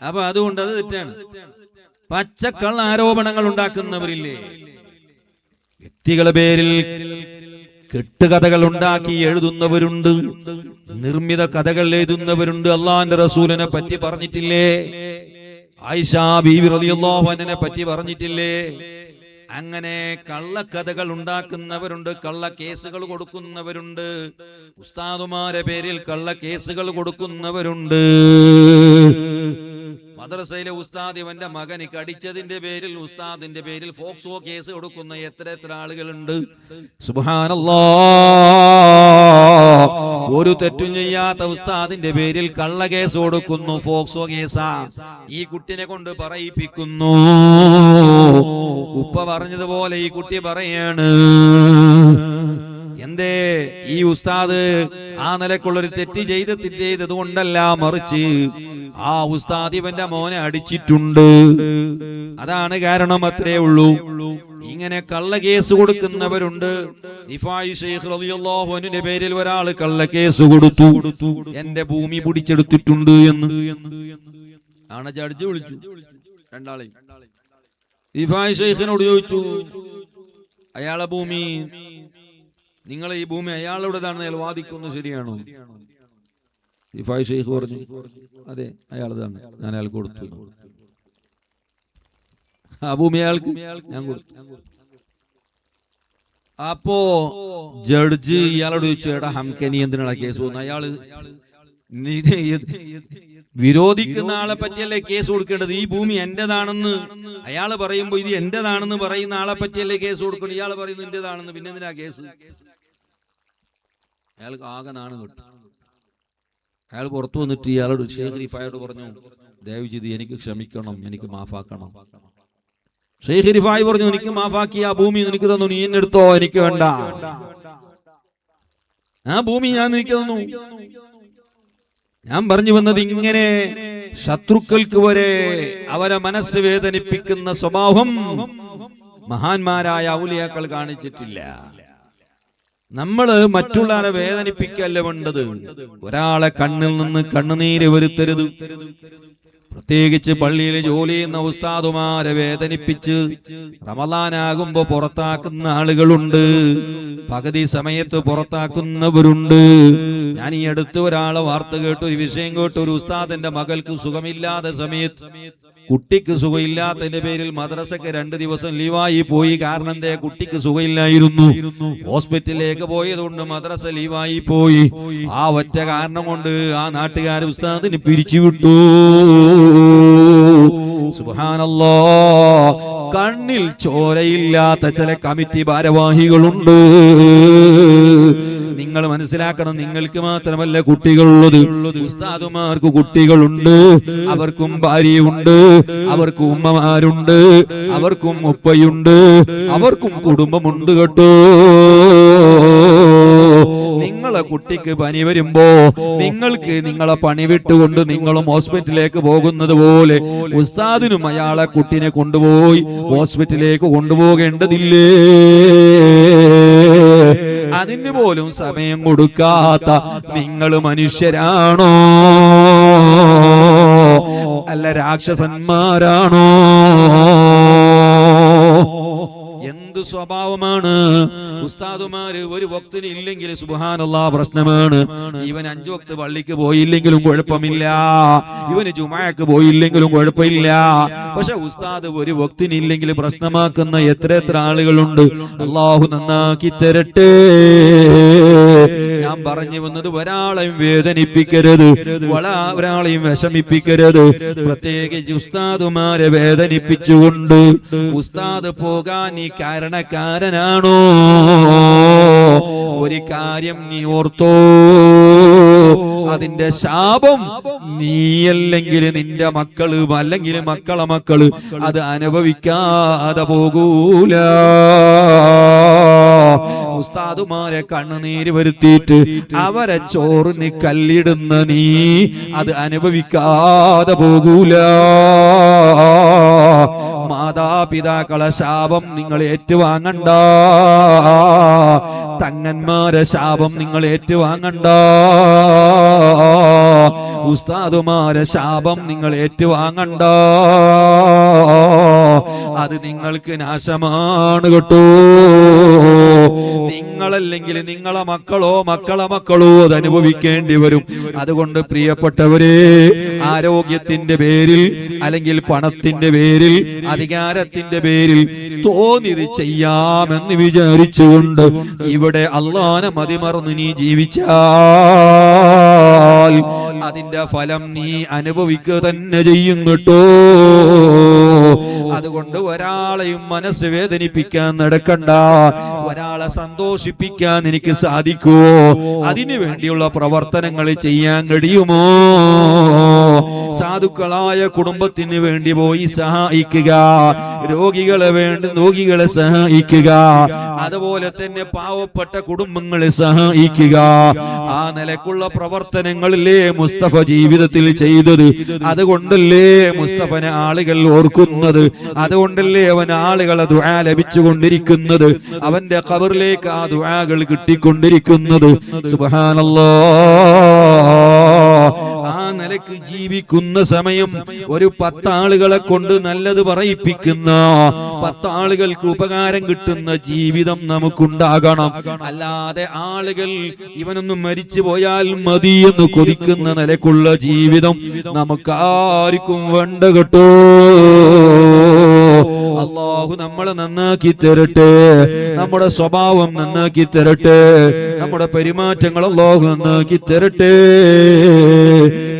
അപ്പൊ അതുകൊണ്ട് അത് തെറ്റാണ്. പച്ചക്കള്ള ആരോപണങ്ങൾ ഉണ്ടാക്കുന്നവരില്ലേ, വ്യക്തികളുടെ പേരിൽ കെട്ടുകഥകൾ ഉണ്ടാക്കി എഴുതുന്നവരുണ്ട്, നിർമ്മിത കഥകൾ എഴുതുന്നവരുണ്ട്. അള്ളാന്റെ റസൂലിനെ പറ്റി പറഞ്ഞിട്ടില്ലേ? ആയിഷ ബീവി റളിയല്ലാഹു അൻഹയെ പറ്റി പറഞ്ഞിട്ടില്ലേ? അങ്ങനെ കള്ളക്കഥകൾ ഉണ്ടാക്കുന്നവരുണ്ട്, കള്ള കേസുകൾ കൊടുക്കുന്നവരുണ്ട്, ഉസ്താദുമാരെ പേരിൽ കള്ള കേസുകൾ കൊടുക്കുന്നവരുണ്ട്. മദ്രസയിലെ ഉസ്താദ് ഇവന്റെ മകന് കടിച്ചതിന്റെ പേരിൽ ഉസ്താദിന്റെ പേരിൽ ഫോക്സോ കേസ് കൊടുക്കുന്ന എത്ര ആളുകളുണ്ട്. സുബ്ഹാനല്ലാഹ്, ഒരു തെറ്റും ചെയ്യാത്ത ഉസ്താദിന്റെ പേരിൽ കള്ള കേസ് കൊടുക്കുന്നു, ഫോക്സോ കേസാ. ഈ കുട്ടിനെ കൊണ്ട് പറയിപ്പിക്കുന്നു. ഉപ്പ പറഞ്ഞതുപോലെ ഈ കുട്ടി പറയാണ്, എന്തേ ഈ ഉസ്താദ് ആ നിലക്കുള്ളൊരു തെറ്റ് ചെയ്തത് കൊണ്ടല്ല, മറിച്ച് ആ ഉസ്താദ് ഇവന്റെ മോനെ അടിച്ചിട്ടുണ്ട്, അതാണ് കാരണം, അത്രേ ഉള്ളൂ. ഇങ്ങനെ കള്ള കേസ് കൊടുക്കുന്നവരുണ്ട്. റിഫായി ശൈഖ് റളിയല്ലാഹു അൻഹുവിന്റെ പേരിൽ ഒരാൾ കള്ള കേസ് കൊടുത്തു, എന്റെ ഭൂമി പിടിച്ചെടുത്തിട്ടുണ്ട് എന്ന്. ആണ് ജഡ്ജി വിളിച്ചു രണ്ടാളെയും. റിഫായി ശൈഖിനോട് ചോദിച്ചു, അയാളെ ഭൂമി, നിങ്ങൾ ഈ ഭൂമി അയാളുടേതാണെന്ന് അയാൾ വാദിക്കുന്നത് ശരിയാണോ? റിഫായി ശൈഖ് പറഞ്ഞു, അതെ അയാളതാണ്, ഞാൻ അയാൾക്ക് കൊടുത്തു. ആ ഭൂമി അയാൾക്ക് ഞാൻ കൊടുത്തു. അപ്പോ ജഡ്ജി ഇയാളോട് ചോദിച്ചു, എടാ ഹംക്കെ നീ എന്തിനാണ് കേസ് വന്നു? അയാള് വിരോധിക്കുന്ന ആളെ പറ്റിയല്ലേ കേസ് കൊടുക്കേണ്ടത്? ഈ ഭൂമി എന്റേതാണെന്ന് അയാള് പറയുമ്പോ ഇത് എന്റേതാണെന്ന് പറയുന്ന ആളെ പറ്റിയല്ലേ കേസ് കൊടുക്കണം? ഇയാള് പറയുന്നു എന്റേതാണെന്ന്, പിന്നെ എന്തിനാ കേസ്? അയാൾക്ക് ആകെ നാണം കിട്ടും. അയാൾ പുറത്തു വന്നിട്ട് ഇയാളോട് ശൈഖ് റിഫായിയോട് പറഞ്ഞു, ദയവ് ചെയ്ത് എനിക്ക് ക്ഷമിക്കണം, എനിക്ക് മാഫാക്കണം. ശൈഖ് റിഫായി പറഞ്ഞു, എനിക്ക് മാഫാക്കി, ആ ഭൂമി നിനക്ക് തന്നു, നീ എന്നെ എടുത്തോ, എനിക്ക് വേണ്ട, ആ ഭൂമി ഞാൻ നിനക്ക് തന്നു. ഞാൻ പറഞ്ഞു വന്നത്, ഇങ്ങനെ ശത്രുക്കൾക്ക് വരെ അവരെ മനസ്സ് വേദനിപ്പിക്കുന്ന സ്വഭാവം മഹാന്മാരായ ഔലിയാക്കൾ കാണിച്ചിട്ടില്ല. നമ്മള് മറ്റുള്ളവരെ വേദനിപ്പിക്കല്ല വേണ്ടത്. ഒരാളെ കണ്ണിൽ നിന്ന് കണ്ണുനീര് വരുത്തരുത്, പ്രത്യേകിച്ച് പള്ളിയിൽ ജോലി ചെയ്യുന്ന ഉസ്താദുമാരെ വേദനിപ്പിച്ച് റമളാനാകുമ്പോ പുറത്താക്കുന്ന ആളുകളുണ്ട്, പകുതി സമയത്ത് പുറത്താക്കുന്നവരുണ്ട്. ഞാൻ ഈ അടുത്ത് ഒരാളെ വാർത്ത കേട്ടു, ഒരു വിഷയം കേട്ടു. ഒരു ഉസ്താദിന്റെ മകൾക്ക് സുഖമില്ലാത്ത സമയത്ത്, കുട്ടിക്ക് സുഖമില്ലാത്തതിന്റെ പേരിൽ മദ്രസക്ക് 2 ദിവസം ലീവായി പോയി. കാരണം എന്തേ? കുട്ടിക്ക് സുഖമില്ലായിരുന്നു. ഹോസ്പിറ്റലിലേക്ക് പോയതുകൊണ്ട് മദ്രസ ലീവായി പോയി. ആ ഒറ്റ കാരണം കൊണ്ട് ആ നാട്ടുകാർ ഉസ്താദിന് പിരിച്ചുവിട്ടു. സുബ്ഹാനല്ലാഹ്. കണ്ണിൽ ചോരയില്ലാത്ത ചില കമ്മിറ്റി ഭാരവാഹികളുണ്ട്. നിങ്ങൾ മനസ്സിലാക്കണം, നിങ്ങൾക്ക് മാത്രമല്ല കുട്ടികളുള്ളത്, ഉസ്താദുമാർക്ക് കുട്ടികളുണ്ട്, അവർക്കും ഭാര്യയുണ്ട്, അവർക്കും ഉമ്മമാരുണ്ട്, അവർക്കും ഉപ്പയുണ്ട്, അവർക്കും കുടുംബമുണ്ട് കേട്ടോ. നിങ്ങളെ കുട്ടിക്ക് പനി വരുമ്പോ നിങ്ങൾക്ക് നിങ്ങളെ പണി വിട്ടുകൊണ്ട് നിങ്ങളും ഹോസ്പിറ്റലിലേക്ക് പോകുന്നത് പോലെ ഉസ്താദിനും അയാളെ കുട്ടിനെ കൊണ്ടുപോയി ഹോസ്പിറ്റലിലേക്ക് കൊണ്ടുപോകേണ്ടതില്ലേ? അതിന് പോലും സമയം കൊടുക്കാത്ത നിങ്ങൾ മനുഷ്യരാണോ? അല്ല രാക്ഷസന്മാരാണോ? എന്ത് സ്വഭാവമാണ്! ഉസ്താദുമാര് ഒരു വക്തിന് ഇല്ലെങ്കിൽ സുബ്ഹാനല്ലാഹ് പ്രശ്നമാണ്. ഇവൻ 5 വക്ത് പള്ളിക്ക് പോയില്ലെങ്കിലും കുഴപ്പമില്ല, ഇവന് ജുമാക്ക് പോയില്ലെങ്കിലും കുഴപ്പമില്ല. പക്ഷെ ഉസ്താദ് ഒരു വക്തിന് ഇല്ലെങ്കിൽ പ്രശ്നമാക്കുന്ന എത്ര ആളുകളുണ്ട്. അള്ളാഹു നന്നാക്കി തരട്ടെ. ഞാൻ പറഞ്ഞു വന്നത്, ഒരാളെയും വേദനിപ്പിക്കരുത്, ഒരാളെയും വിഷമിപ്പിക്കരുത്. പ്രത്യേകിച്ച് ഉസ്താദുമാരെ വേദനിപ്പിച്ചുകൊണ്ട് ഉസ്താദ് പോകാൻ നീ കാരണക്കാരനാണോ? ഒരു കാര്യം നീ ഓർത്തോ, അതിന്റെ ശാപം നീയല്ലെങ്കിൽ നിന്റെ മക്കള്, അല്ലെങ്കിൽ മക്കളെ മക്കള് അത് അനുഭവിക്കാതെ പോകൂല. ഉസ്താദുമാരെ കണ്ണുനീര് വരുത്തിയിട്ട് അവരെ ചോറിന് കല്ലിടുന്ന നീ അത് അനുഭവിക്കാതെ പോകൂല. മാതാപിതാക്കളെ ശാപം നിങ്ങൾ ഏറ്റുവാങ്ങണ്ട, തങ്ങന്മാരെ ശാപം നിങ്ങൾ ഏറ്റുവാങ്ങണ്ട, ഉസ്താദുമാരെ ശാപം നിങ്ങൾ ഏറ്റുവാങ്ങണ്ട. അത് നിങ്ങൾക്ക് നാശമാണ് കേട്ടോ. നിങ്ങളല്ലെങ്കിൽ നിങ്ങളെ മക്കളോ മക്കളെ മക്കളോ അത് അനുഭവിക്കേണ്ടി വരും. അതുകൊണ്ട് പ്രിയപ്പെട്ടവരെ, ആരോഗ്യത്തിന്റെ പേരിൽ അല്ലെങ്കിൽ പണത്തിന്റെ പേരിൽ അധികാരത്തിന്റെ പേരിൽ തോന്നിയത് ചെയ്യാമെന്ന് വിചാരിച്ചുകൊണ്ട് ഇവിടെ അള്ളാനെ മതിമറന്ന് നീ ജീവിച്ചാൽ അതിന്റെ ഫലം നീ അനുഭവിക്കുക തന്നെ ചെയ്യും കേട്ടോ. അതുകൊണ്ട് ഒരാളെയും മനസ്സ് വേദനിപ്പിക്കാൻ നടക്കണ്ട. ഒരാളെ സന്തോഷിപ്പിക്കാൻ എനിക്ക് സാധിക്കുമോ? അതിനു വേണ്ടിയുള്ള പ്രവർത്തനങ്ങൾ ചെയ്യാൻ കഴിയുമോ? സാധുക്കളായ കുടുംബത്തിന് വേണ്ടി പോയി സഹായിക്കുക, രോഗികളെ സഹായിക്കുക, അതുപോലെ തന്നെ പാവപ്പെട്ട കുടുംബങ്ങളെ സഹായിക്കുക. ആ നിലക്കുള്ള പ്രവർത്തനങ്ങളില്ലേ മുസ്തഫ ജീവിതത്തിൽ ചെയ്തത്. അതുകൊണ്ടല്ലേ മുസ്തഫനെ ആളുകൾ ഓർക്കുന്നത്, അതുകൊണ്ടല്ലേ അവൻ ആളുകളെ ദുആ ലഭിച്ചുകൊണ്ടിരിക്കുന്നത്, അവന്റെ ഖബറിലേക്ക് ആ ദുആകൾ കിട്ടിക്കൊണ്ടിരിക്കുന്നത്. സുബ്ഹാനല്ലാഹ്. ആ നിലക്ക് ജീവിക്കുന്ന സമയം ഒരു 10 ആളുകളെ കൊണ്ട് നല്ലത് പറയിപ്പിക്കുന്ന, 10 ആളുകൾക്ക് ഉപകാരം കിട്ടുന്ന ജീവിതം നമുക്കുണ്ടാകണം. അല്ലാതെ ആളുകൾ ഇവനൊന്നും മരിച്ചു പോയാൽ മതി എന്ന് കൊതിക്കുന്ന നിലക്കുള്ള ജീവിതം നമുക്കാർക്കും വേണ്ട കേട്ടോ. അല്ലാഹു നമ്മളെ നന്നാക്കി തരട്ടെ, നമ്മുടെ സ്വഭാവം നന്നാക്കി തരട്ടെ, നമ്മുടെ പെരുമാറ്റങ്ങൾ അല്ലാഹു നന്നാക്കി തരട്ടെ.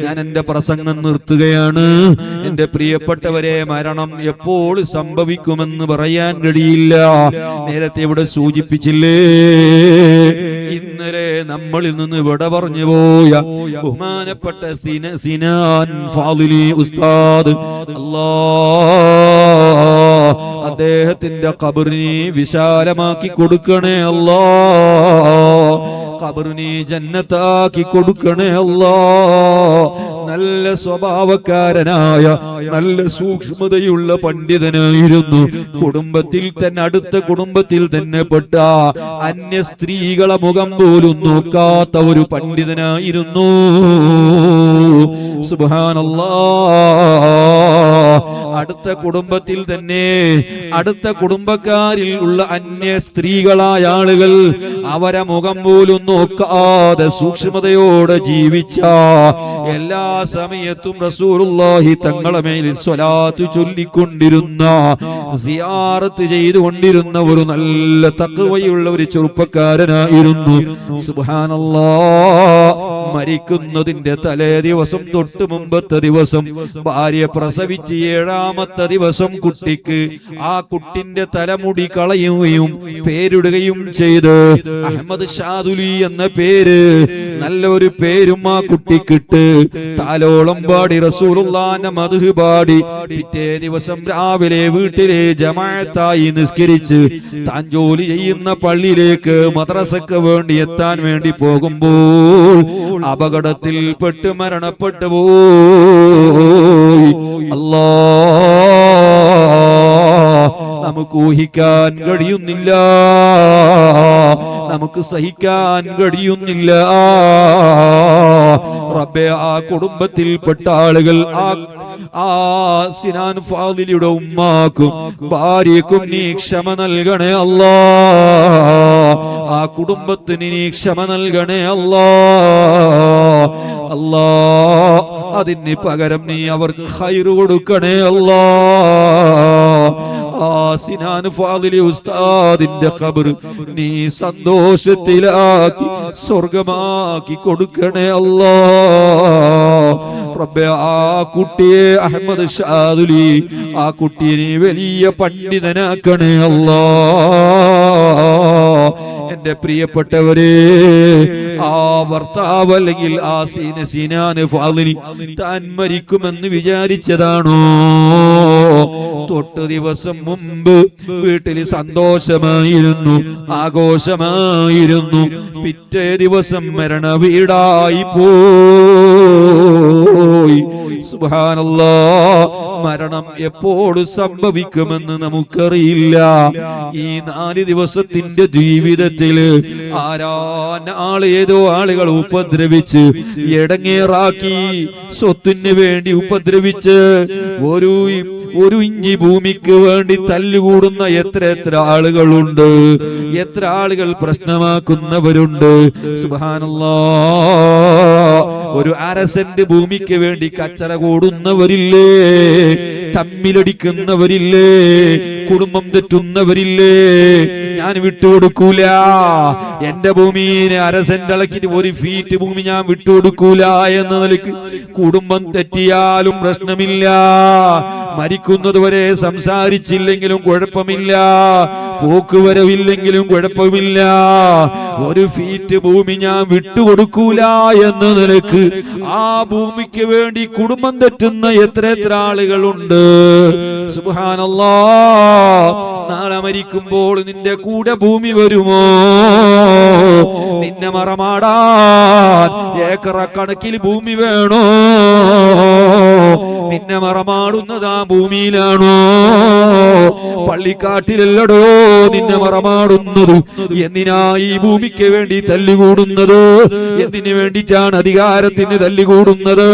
ഞാൻ എന്റെ പ്രസംഗം നിർത്തുകയാണ്. എന്റെ പ്രിയപ്പെട്ടവരെ, മരണം എപ്പോൾ സംഭവിക്കുമെന്ന് പറയാൻ കഴിയില്ല. നേരത്തെ ഇവിടെ സൂചിപ്പിച്ചില്ലേ, ഇന്നലെ നമ്മളിൽ നിന്ന് വിട പറഞ്ഞു പോയ ബഹുമാനപ്പെട്ട സിനാൻ ഫാദിലി ഉസ്താദ്, അല്ലാഹ് അദ്ദേഹത്തിന്റെ ഖബറിനെ വിശാലമാക്കി കൊടുക്കണേ അല്ലാഹ്, ഖബറിനെ ജന്നത്താക്കി കൊടുക്കണേ അല്ലാഹ്. നല്ല സ്വഭാവക്കാരനായ, നല്ല സൂക്ഷ്മതയുള്ള പണ്ഡിതനായിരുന്നു. കുടുംബത്തിൽ തന്നെ, അടുത്ത കുടുംബത്തിൽ തന്നെ പെട്ട അന്യ സ്ത്രീകളെ മുഖം പോലും നോക്കാത്ത ഒരു പണ്ഡിതനായിരുന്നു. സുബ്ഹാനല്ലാഹ്. അടുത്ത കുടുംബത്തിൽ തന്നെ അടുത്ത കുടുംബക്കാരിൽ ഉള്ള അന്യ സ്ത്രീകളായ ആളുകൾ അവരെ മുഖം പോലും നോക്കാതെ സൂക്ഷ്മതയോടെ ജീവിച്ച, എല്ലാ സമയത്തും റസൂലുള്ളാഹി തങ്ങളെ മേൽ സ്വലാത്ത് ചൊല്ലിക്കൊണ്ടിരുന്ന, സിയാറത്ത് ചെയ്തുകൊണ്ടിരുന്ന ഒരു നല്ല തഖ്വയുള്ള ഒരു ചെറുപ്പക്കാരനായിരുന്നു. സുബ്ഹാനല്ലാഹ്. മരിക്കുന്നതിന്റെ തലേ ദിവസം തൊട്ട് മുമ്പത്തെ ദിവസം ഭാര്യ പ്രസവിച്ച് 7ാമത്തെ ദിവസം കുട്ടിക്ക് ആ കുട്ടിന്റെ തലമുടി കളയുകയും പേരിടുകയും ചെയ്ത് അഹമ്മദ് ഷാദുലി എന്ന പേര്, നല്ലൊരു പേരും ആ കുട്ടിക്കിട്ട് താലോളം പാടി റസൂലുള്ളാഹിന്റെ മദ്ഹ് പാടി പിറ്റേ ദിവസം രാവിലെ വീട്ടിലെ ജമാഅത്തായി നിസ്കരിച്ച് താൻ ജോലി ചെയ്യുന്ന പള്ളിയിലേക്ക് മദ്രസക്ക് വേണ്ടി എത്താൻ വേണ്ടി പോകുമ്പോൾ അപകടത്തിൽ പെട്ട് മരണപ്പെട്ടു പോയി. അല്ലാഹ്, നമുക്ക് ഊഹിക്കാൻ കഴിയുന്നില്ല, നമുക്ക് സഹിക്കാൻ കഴിയുന്നില്ല. റബ്ബേ, ആ കുടുംബത്തിൽപ്പെട്ട ആളുകൾ, ആ സിനാൻ ഫാദിലിയുടെ ഉമ്മാക്കും ഭാര്യക്കും നീ ക്ഷമ നൽകണേ അല്ലാ. ആ കുടുംബത്തിന് നീ ക്ഷമ നൽകണേ അല്ലാ. അല്ലാ, അതിന് പകരം നീ അവർക്ക് ഖൈർ കൊടുക്കണേ അല്ലാ. ആ സിനാൻ ഫാദിലി ഉസ്താദിന്റെ ഖബർ നീ സന്തോഷത്തിലാക്കി സ്വർഗമാക്കി കൊടുക്കണേ അല്ലാ. റബ്ബേ, ആ കുട്ടിയെ അഹമ്മദ് ഷാദുലി, ആ കുട്ടിയെ നീ വലിയ പണ്ഡിതനാക്കണേ അല്ലാ. എന്റെ പ്രിയപ്പെട്ടവരെ, ആ ഭർത്താവ് അല്ലെങ്കിൽ ആ സിനാൻ ഫാദിലി താൻ മരിക്കുമെന്ന് വിചാരിച്ചതാണോ? തൊട്ട് ദിവസം മുമ്പ് വീട്ടിൽ സന്തോഷമായിരുന്നു, ആഘോഷമായിരുന്നു. പിറ്റേ ദിവസം മരണ വീടായി പോയി. സുബ്ഹാനല്ലാഹ്. മരണം എപ്പോൾ സംഭവിക്കുമെന്ന് നമുക്കറിയില്ല. ഈ 4 ദിവസത്തിന്റെ ജീവിതത്തിൽ ഏതോ ആളുകൾ ഉപദ്രവിച്ച് എടങ്ങേറാക്കി, സ്വത്തിന് വേണ്ടി ഉപദ്രവിച്ച്, ഒരു ഇഞ്ചി ഭൂമിക്ക് വേണ്ടി തല്ലുകൂടുന്ന എത്ര ആളുകളുണ്ട്, എത്ര ആളുകൾ പ്രശ്നമാക്കുന്നവരുണ്ട്. സുബ്ഹാനല്ലാഹ്. ഒരു 1/2 സെന്റ് ഭൂമിക്ക് വേണ്ടി കച്ചറ കൂടുന്നവരില്ലേ, തമ്മിലടിക്കുന്നവരില്ലേ, കുടുംബം തെറ്റുന്നവരില്ലേ. ഞാൻ വിട്ടുകൊടുക്കൂല, എന്റെ ഭൂമിനെ 1/2 സെന്റ് ഇളക്കിട്ട് 1 ഫീറ്റ് ഭൂമി ഞാൻ വിട്ടുകൊടുക്കൂല എന്ന നിലയ്ക്ക് കുടുംബം തെറ്റിയാലും പ്രശ്നമില്ല, മരിക്കുന്നത് വരെ സംസാരിച്ചില്ലെങ്കിലും കുഴപ്പമില്ല, പോക്കുവരവില്ലെങ്കിലും കുഴപ്പമില്ല, 1 ഫീറ്റ് ഭൂമി ഞാൻ വിട്ടുകൊടുക്കൂല എന്ന നിലക്ക് ആ ഭൂമിക്ക് വേണ്ടി കുടുംബം തെറ്റുന്ന എത്ര ആളുകളുണ്ട്. സുബ്ഹാനല്ലാഹ്. നാളെ മരിക്കുമ്പോൾ നിന്റെ കൂടെ ഭൂമി വരുമോ? നിന്നെ മറമാടാൻ ഏക്കറക്കണക്കിൽ ഭൂമി വേണോ? നിന്നെ മറമാടുന്നത് ആ ഭൂമിയിലാണോ? പള്ളിക്കാട്ടിലല്ലടോ നിന്നെ മറമാടുന്നത്. എന്തിനാ ഈ ഭൂമിക്ക് വേണ്ടി തല്ലുകൂടുന്നത്? എന്തിനു വേണ്ടിയിട്ടാണ് അധികാരത്തിന് തല്ലുകൂടുന്നത്?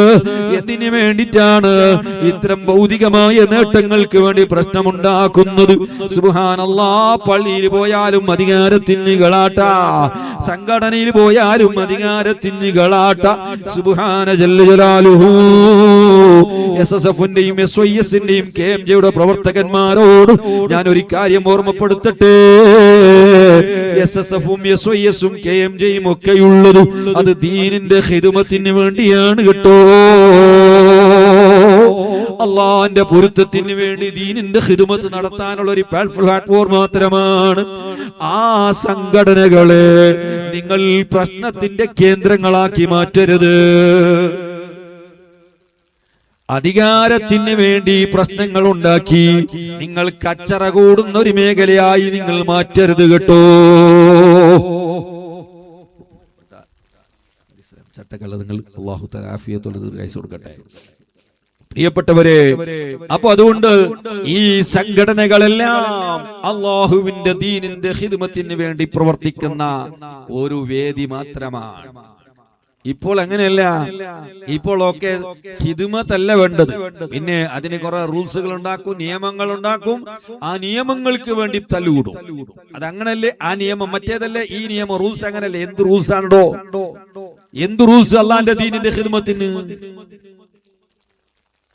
എന്തിനു വേണ്ടിയിട്ടാണ് ഇത്തരം ഭൗതികമായ നേട്ടങ്ങൾക്ക് വേണ്ടി പ്രശ്നമുണ്ടാക്കുന്നത്? സുബ്ഹാനല്ലാഹ്. പള്ളിയിൽ പോയാലും അധികാരത്തിന് കളാട്ട, സംഘടനയിൽ പോയാലും അധികാരത്തിന് കളാട്ട. സുബ്ഹാന ജല്ല ജലാലുഹു. SSFന്റെയും SYSന്റെയും KMJയുടെ പ്രവർത്തകന്മാരോട് ഞാൻ ഒരു കാര്യം ഓർമ്മപ്പെടുത്തട്ടെ. SSFും SYSും KMJയും ഒക്കെയുള്ളത് അത് ദീനിന്റെ ഖിദ്മത്തിന് വേണ്ടിയാണ് കേട്ടോ. അള്ളാന്റെ പൊരുത്തത്തിന് വേണ്ടി ദീനിന്റെ ഖിദ്മത്ത് നടത്താനുള്ള ഒരു പ്ലാറ്റ്ഫോം മാത്രമാണ്. ആ സംഘടനകളെ നിങ്ങൾ പ്രശ്നത്തിന്റെ കേന്ദ്രങ്ങളാക്കി മാറ്റരുത്. അധികാരത്തിന് വേണ്ടി പ്രശ്നങ്ങൾ ഉണ്ടാക്കി നിങ്ങൾ കച്ചറ കൂടുന്ന ഒരു മേഖലയായി നിങ്ങൾ മാറ്റരുത് കേട്ടോ. ചട്ടക്കള്ളതങ്ങൾ അല്ലാഹു തആല ആഫിയത്തോടെ ദീർഘായുസ്സ് കൊടുക്കട്ടെ. പ്രിയപ്പെട്ടവരെ, അപ്പൊ അതുകൊണ്ട് ഈ സംഘടനകളെല്ലാം അല്ലാഹുവിന്റെ ദീനിന്റെ ഖിദ്മത്തിന് വേണ്ടി പ്രവർത്തിക്കുന്ന ഒരു വേദി മാത്രമാണ്. ഇപ്പോൾ അങ്ങനെയല്ല. ഇപ്പോൾ ഒക്കെ ഖിദ്മത്തല്ല വേണ്ടത്. പിന്നെ അതിന് കുറെ റൂൾസുകൾ ഉണ്ടാക്കും, നിയമങ്ങൾ ഉണ്ടാക്കും. ആ നിയമങ്ങൾക്ക് വേണ്ടി തല്ലുകൂടും. അതങ്ങനല്ലേ ആ നിയമം, മറ്റേതല്ലേ ഈ നിയമം. റൂൾസ് അങ്ങനല്ലേ? എന്ത് റൂൾസ് ആണോ? എന്ത് റൂൾസ് അള്ളാന്റെ ദീനിന്റെ ഖിദ്മത്തിന്?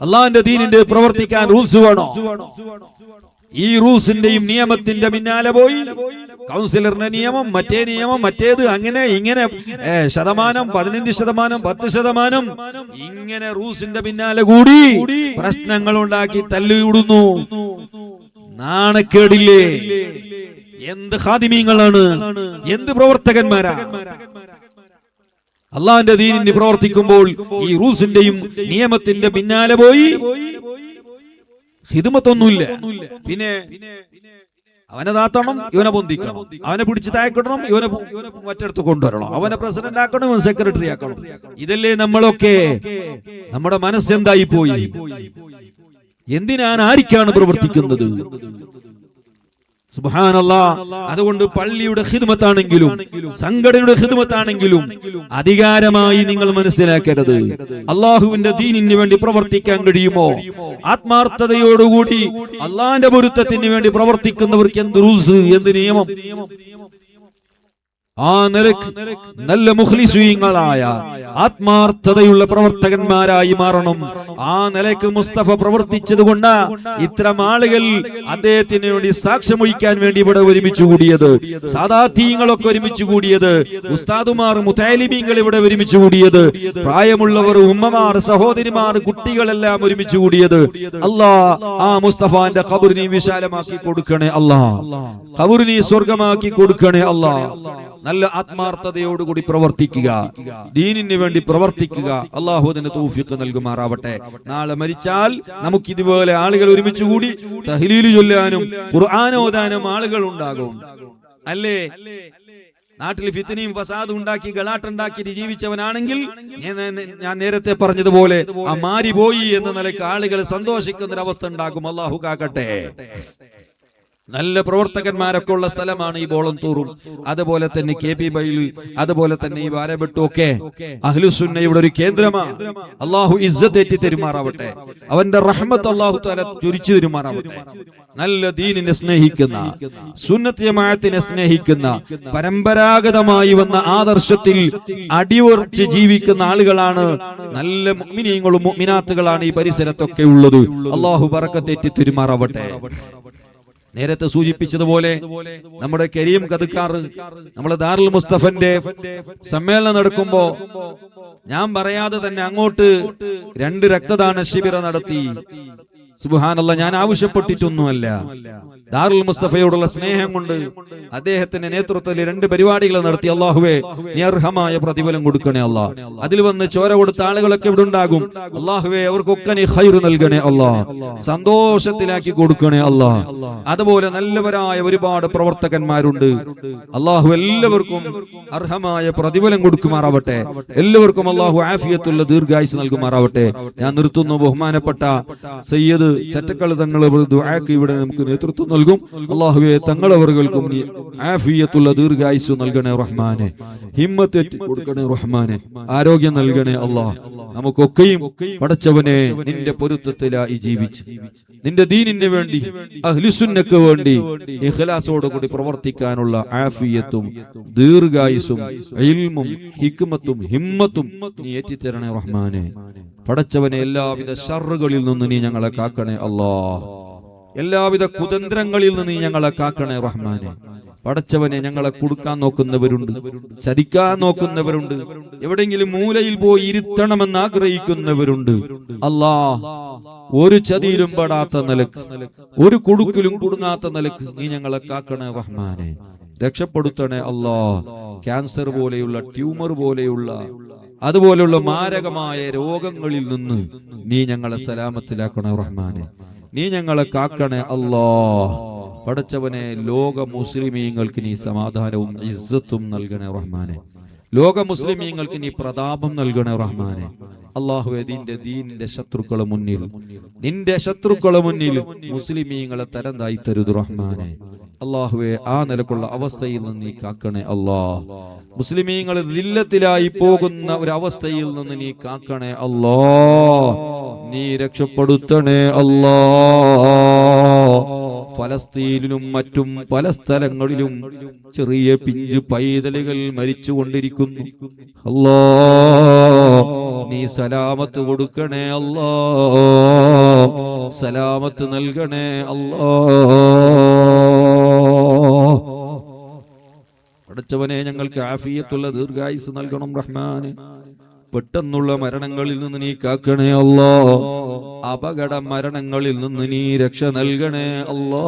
അള്ളാന്റെ ദീനിന്റെ പ്രവർത്തിക്കാൻ റൂൾസ് വേണോ? ഈ റൂൾസിന്റെയും നിയമത്തിന്റെ പിന്നാലെ പോയി കൗൺസിലറിന്റെ നിയമം, മറ്റേ നിയമം, മറ്റേത്, അങ്ങനെ ഇങ്ങനെ ശതമാനം 15%, 10%, ഇങ്ങനെ റൂൾസിന്റെ പിന്നാലെ കൂടി പ്രശ്നങ്ങൾ ഉണ്ടാക്കി തല്ലുകൂടുന്നു. നാണക്കേടില്ലേ? എന്ത് ഖാദിമീങ്ങളാണ്, എന്ത് പ്രവർത്തകന്മാരാ! അള്ളാന്റെ ദീനിന് പ്രവർത്തിക്കുമ്പോൾ ഈ റൂൾസിന്റെയും നിയമത്തിന്റെ പിന്നാലെ പോയി ഖിദ്മത്തൊന്നുമില്ല. പിന്നെ അവനെ താത്തണം, ഇവനെ പൊന്തിക്കണം, അവനെ പിടിച്ച് താഴെക്കിടണം, ഇവനെ മറ്റടുത്ത് കൊണ്ടുവരണം, അവനെ പ്രസിഡന്റ് ആക്കണം, ഇവനെ സെക്രട്ടറി ആക്കണം. ഇതല്ലേ നമ്മളൊക്കെ? നമ്മുടെ മനസ്സെന്തായി പോയി? എന്തിനാണ്, ആർക്കാണ് പ്രവർത്തിക്കുന്നത്? സുബ്ഹാനല്ലാഹ്. അതുകൊണ്ട് പള്ളിയുടെ ഖിദ്മത്താണെങ്കിലും സംഘടനയുടെ ഖിദ്മത്താണെങ്കിലും അധികാരമായി നിങ്ങൾ മനസ്സിലാക്കരുത്. അള്ളാഹുവിന്റെ ദീനിന് വേണ്ടി പ്രവർത്തിക്കാൻ കഴിയുമോ? ആത്മാർത്ഥതയോടുകൂടി അള്ളാന്റെ പൊരുത്തത്തിന് വേണ്ടി പ്രവർത്തിക്കുന്നവർക്ക് എന്ത് റൂൾസ്, എന്ത് നിയമം! ആ നിലക്ക് നല്ല മുഖ്ലിസീങ്ങളായ ആത്മാർത്ഥതയുള്ള പ്രവർത്തകന്മാരായി മാറണം. ആ നിലക്ക് മുസ്തഫ പ്രവർത്തിച്ചതുകൊണ്ട് ഇത്തരം ആളുകൾ അദ്ദേഹത്തിന് വേണ്ടി സാക്ഷ്യമൊഴിക്കാൻ വേണ്ടി ഇവിടെ ഒരുമിച്ച് കൂടിയത്, സാദാത്യങ്ങളൊക്കെ ഒരുമിച്ച് കൂടിയത്, ഉസ്താദുമാർ, മുതഅലിമീങ്ങൾ ഇവിടെ ഒരുമിച്ച് കൂടിയത്, പ്രായമുള്ളവർ, ഉമ്മമാർ, സഹോദരിമാർ, കുട്ടികളെല്ലാം ഒരുമിച്ച് കൂടിയത്. അല്ലാഹ് ആ മുസ്തഫാന്റെ ഖബറിനെ വിശാലമാക്കി കൊടുക്കണേ അല്ലാഹ്. ഖബറിനെ സ്വർഗമാക്കി കൊടുക്കണേ അല്ലാഹ്. നല്ല ആത്മാർത്ഥതയോടുകൂടി പ്രവർത്തിക്കുക, ദീനിന് വേണ്ടി പ്രവർത്തിക്കുക. അള്ളാഹു അതിന് തൗഫീഖ് നൽകുമാറാവട്ടെ. നാളെ മരിച്ചാൽ നമുക്ക് ഇതുപോലെ ആളുകൾ ഒരുമിച്ച് കൂടി തഹ്ലീൽ ചൊല്ലാനും ഖുർആൻ ഓതാനും ആളുകൾ ഉണ്ടാകും, അല്ലേ? നാട്ടിൽ ഫിത്നയും ഫസാദും ഉണ്ടാക്കി ഗലാട്ടുണ്ടാക്കി ജീവിച്ചവനാണെങ്കിൽ ഞാൻ നേരത്തെ പറഞ്ഞതുപോലെ ആ മാരി പോയി എന്ന നിലയ്ക്ക് ആളുകൾ സന്തോഷിക്കുന്ന ഒരവസ്ഥ ഉണ്ടാകും. അള്ളാഹു കാക്കട്ടെ. നല്ല പ്രവർത്തകന്മാരൊക്കെ ഉള്ള സ്ഥലമാണ് ഈ ബോളന്തൂറും, അതുപോലെ തന്നെ KP ബൈൽ, അതുപോലെ തന്നെ ഈ വാരബെട്ടും ഒക്കെ അഹ്ലുസുന്നയുടെ ഒരു കേന്ദ്രമാണ്. അള്ളാഹു ഇസ്സത്ത് ഏറ്റി തരുമാറാവട്ടെ. അവന്റെ റഹ്മത്ത് അള്ളാഹു തആല ചൊരിച്ചു തരുമാറാവട്ടെ. നല്ല ദീനിനെ സ്നേഹിക്കുന്ന, സുന്നത്ത് ജമാഅത്തിനെ സ്നേഹിക്കുന്ന, പരമ്പരാഗതമായി വന്ന ആദർശത്തിൽ അടിയുറച്ച് ജീവിക്കുന്ന ആളുകളാണ്, നല്ല മുഅ്മിനീങ്ങളും മുഅ്മിനാത്തുകളാണ് ഈ പരിസരത്തൊക്കെ ഉള്ളത്. അള്ളാഹു ബറക്കത്തേറ്റി തരുമാറാവട്ടെ. നേരത്തെ സൂചിപ്പിച്ചതുപോലെ നമ്മുടെ കരീം കദക്കാർ നമ്മുടെ ദാറുൽ മുസ്തഫന്റെ സമ്മേളനം നടക്കുമ്പോ ഞാൻ പറയാതെ തന്നെ അങ്ങോട്ട് 2 രക്തദാന ശിബിരം നടത്തി. സുബ്ഹാനല്ലാഹ്, ഞാൻ ആവശ്യപ്പെട്ടിട്ടൊന്നുമല്ല. ദാറുൽ മുസ്തഫയോടുള്ള സ്നേഹം കൊണ്ട് അദ്ദേഹത്തിന്റെ നേതൃത്വത്തിൽ 2 പരിപാടികൾ നടത്തി. അള്ളാഹുവേ, നീ അർഹമായ പ്രതിഫലം കൊടുക്കണേ അല്ലാഹ്. അതിൽ വന്ന് ചോര കൊടുത്ത ആളുകളൊക്കെ ഇവിടെ ഉണ്ടാകും. അള്ളാഹുവേ, അവർക്കൊക്കെ നീ ഖൈർ നൽകണേ അല്ലാഹ്, സന്തോഷത്തിലാക്കി കൊടുക്കണേ അല്ലാഹ്. അതുപോലെ നല്ലവരായ ഒരുപാട് പ്രവർത്തകന്മാരുണ്ട്. അള്ളാഹു എല്ലാവർക്കും അർഹമായ പ്രതിഫലം കൊടുക്കുമാറാവട്ടെ. എല്ലാവർക്കും അള്ളാഹു ആഫിയത്തുള്ള ദീർഘായുസ് നൽകുമാറാവട്ടെ. ഞാൻ നിർത്തുന്നു. ബഹുമാനപ്പെട്ട സയ്യിദ് ചറ്റക്കള തങ്ങളെ ദുആക്ക് ഇവിടെ നമുക്ക് നേതൃത്വം നൽകും. അല്ലാഹുവേ, തങ്ങളവർക്കും നീ ആഫിയത്തുള്ള ദീർഘായുസ് നൽകണേ റഹ്മാനെ, ഹിമ്മത്ത് കൊടുക്കണേ റഹ്മാനെ, ആരോഗ്യം നൽകണേ അല്ലാഹ്. നമുക്കൊക്കെയും പടച്ചവനെ നിന്റെ പൊരുത്തത്തിലായി ജീവിച്ച് നിന്റെ ദീനിന് വേണ്ടി അഹ്ലുസുന്നക്ക് വേണ്ടി ഇഖ്ലാസോടുകൂടി പ്രവർത്തിക്കാനുള്ള ആഫിയത്തും ദീർഘായുസും ഇൽമും ഹിക്മത്തും ഹിമ്മത്തും നീ ഏറ്റിത്തരണേ റഹ്മാനെ. പടച്ചവനെ, എല്ലാവിധ ശർറുകളിൽ നിന്ന് നീ ഞങ്ങളെ കാക്കണേ അല്ലാഹ്. എല്ലാവിധ കുതന്ത്രങ്ങളിൽ നിന്ന് നീ ഞങ്ങളെ കാക്കണേ റഹ്മാനെ. പടച്ചവനെ, ഞങ്ങളെ കൊടുക്കാൻ നോക്കുന്നവരുണ്ട്, ചതിക്കാൻ നോക്കുന്നവരുണ്ട്, എവിടെങ്കിലും മൂലയിൽ പോയി ഇരുത്തണമെന്ന് ആഗ്രഹിക്കുന്നവരുണ്ട്. അല്ലാഹ്, ഒരു ചതിയിലും പെടാത്ത നിലക്ക്, ഒരു കുടുക്കിലും കുടുങ്ങാത്ത നിലക്ക് നീ ഞങ്ങളെ കാക്കണേ റഹ്മാനെ. രക്ഷപ്പെടുത്തണേ അല്ലാഹ്. ക്യാൻസർ പോലെയുള്ള, ട്യൂമർ പോലെയുള്ള, അതുപോലെയുള്ള മാരകമായ രോഗങ്ങളിൽ നിന്ന് നീ ഞങ്ങളെ സലാമത്തിലാക്കണേ റഹ്മാനെ. നീ ഞങ്ങളെ കാക്കണേ അല്ലാഹ്. പടച്ചവനെ, ലോക മുസ്ലിമീങ്ങൾക്ക് നീ സമാധാനവും ഇസ്സത്തും നൽകണേ റഹ്മാനെ. ലോക മുസ്ലിമീങ്ങൾക്ക് നീ പ്രതാപം നൽകണേ റഹ്മാനെ. അല്ലാഹുവേ, നിന്റെ ശത്രുക്കളെ മുന്നിൽ മുസ്ലിമീങ്ങളെ തരം താഴ്ത്തരുത് റഹ്മാനെ. അള്ളാഹുവെ ആ നിലക്കുള്ള അവസ്ഥയിൽ നിന്ന് നീ കാക്കണേ അല്ലാ. മുസ്ലിമീങ്ങൾ ദില്ലത്തിലായി പോകുന്ന ഒരു അവസ്ഥയിൽ നിന്ന് നീ കാക്കണേ അല്ലാ. നീ രക്ഷപ്പെടുത്തണേ അല്ലാ. ഫലസ്തീനിലും മറ്റും പല സ്ഥലങ്ങളിലും ചെറിയ പിഞ്ചു പൈതലുകൾ മരിച്ചുകൊണ്ടിരിക്കുന്നു. അല്ലാ, നീ സലാമത്ത് കൊടുക്കണേ അല്ലാ. സലാമത്ത് നൽകണേ അല്ലാ. പഠിച്ചവനെ, ഞങ്ങൾക്ക് ആഫിയത്തുള്ള ദീർഘായുസ് നൽകണം റഹ്മാനെ. പെട്ടെന്നുള്ള മരണങ്ങളിൽ നിന്ന് നീ കാക്കണേ അല്ലാ. അപകട മരണങ്ങളിൽ നിന്ന് നീ രക്ഷ നൽകണേ അല്ലാ.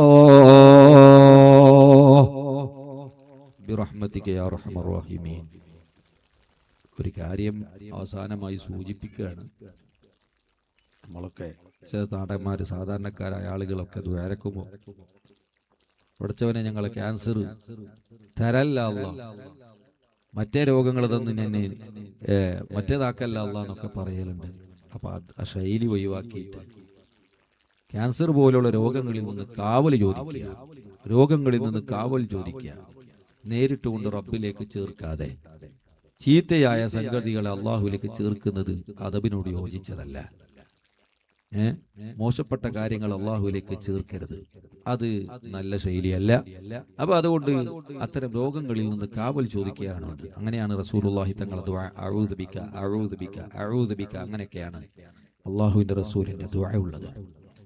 ബിറഹ്മതിക യാ അർഹമർ റഹീമീൻ. ഒരു കാര്യം അവസാനമായി സൂചിപ്പിക്കുകയാണ്. നമ്മളൊക്കെ ചില നാടന്മാര്, സാധാരണക്കാരായ ആളുകളൊക്കെ ദ്വാരക്കുമ്പോൾ പഠിച്ചവനെ ഞങ്ങളെ ക്യാൻസർ തരല്ല അല്ലാ, മറ്റേ രോഗങ്ങൾ തന്ന് എന്നെ മറ്റേതാക്കല്ല അല്ലാ എന്നൊക്കെ പറയലുണ്ട്. അപ്പൊ ആ ശൈലി ഒഴിവാക്കിയിട്ട് ക്യാൻസർ പോലുള്ള രോഗങ്ങളിൽ നിന്ന് കാവൽ ചോദിക്കുക, രോഗങ്ങളിൽ നിന്ന് കാവൽ ചോദിക്കുക, നേരിട്ടുകൊണ്ട് റബ്ബിലേക്ക് ചേർക്കാതെ ചീത്തയായ സംഗതികളെ അള്ളാഹുവിലേക്ക് ചേർക്കുന്നത് അദബിനോട് യോജിച്ചതല്ല. മോശപ്പെട്ട കാര്യങ്ങൾ അള്ളാഹുവിലേക്ക് ചേർക്കരുത്, അത് നല്ല ശൈലിയല്ല. അപ്പൊ അതുകൊണ്ട് അത്തരം രോഗങ്ങളിൽ നിന്ന് കാവൽ ചോദിക്കുകയാണ്. അങ്ങനെയാണ് റസൂലുള്ളാഹി തങ്ങൾ ദുആ അഊദു ബിക അഊദു ബിക അഊദു ബിക, അങ്ങനെയൊക്കെയാണ് അള്ളാഹുവിന്റെ റസൂലിന്റെ ദുആ ഉള്ളത്.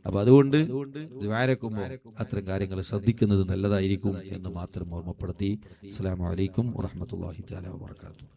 അപ്പൊ അതുകൊണ്ട് ദുആരക്കുമ്പോൾ അത്തരം കാര്യങ്ങൾ ശ്രദ്ധിക്കുന്നത് നല്ലതായിരിക്കും എന്ന് മാത്രം ഓർമ്മപ്പെടുത്തി. അസ്സലാമു അലൈക്കും വറഹ്മത്തുള്ളാഹി തആല വബറകാതുഹു.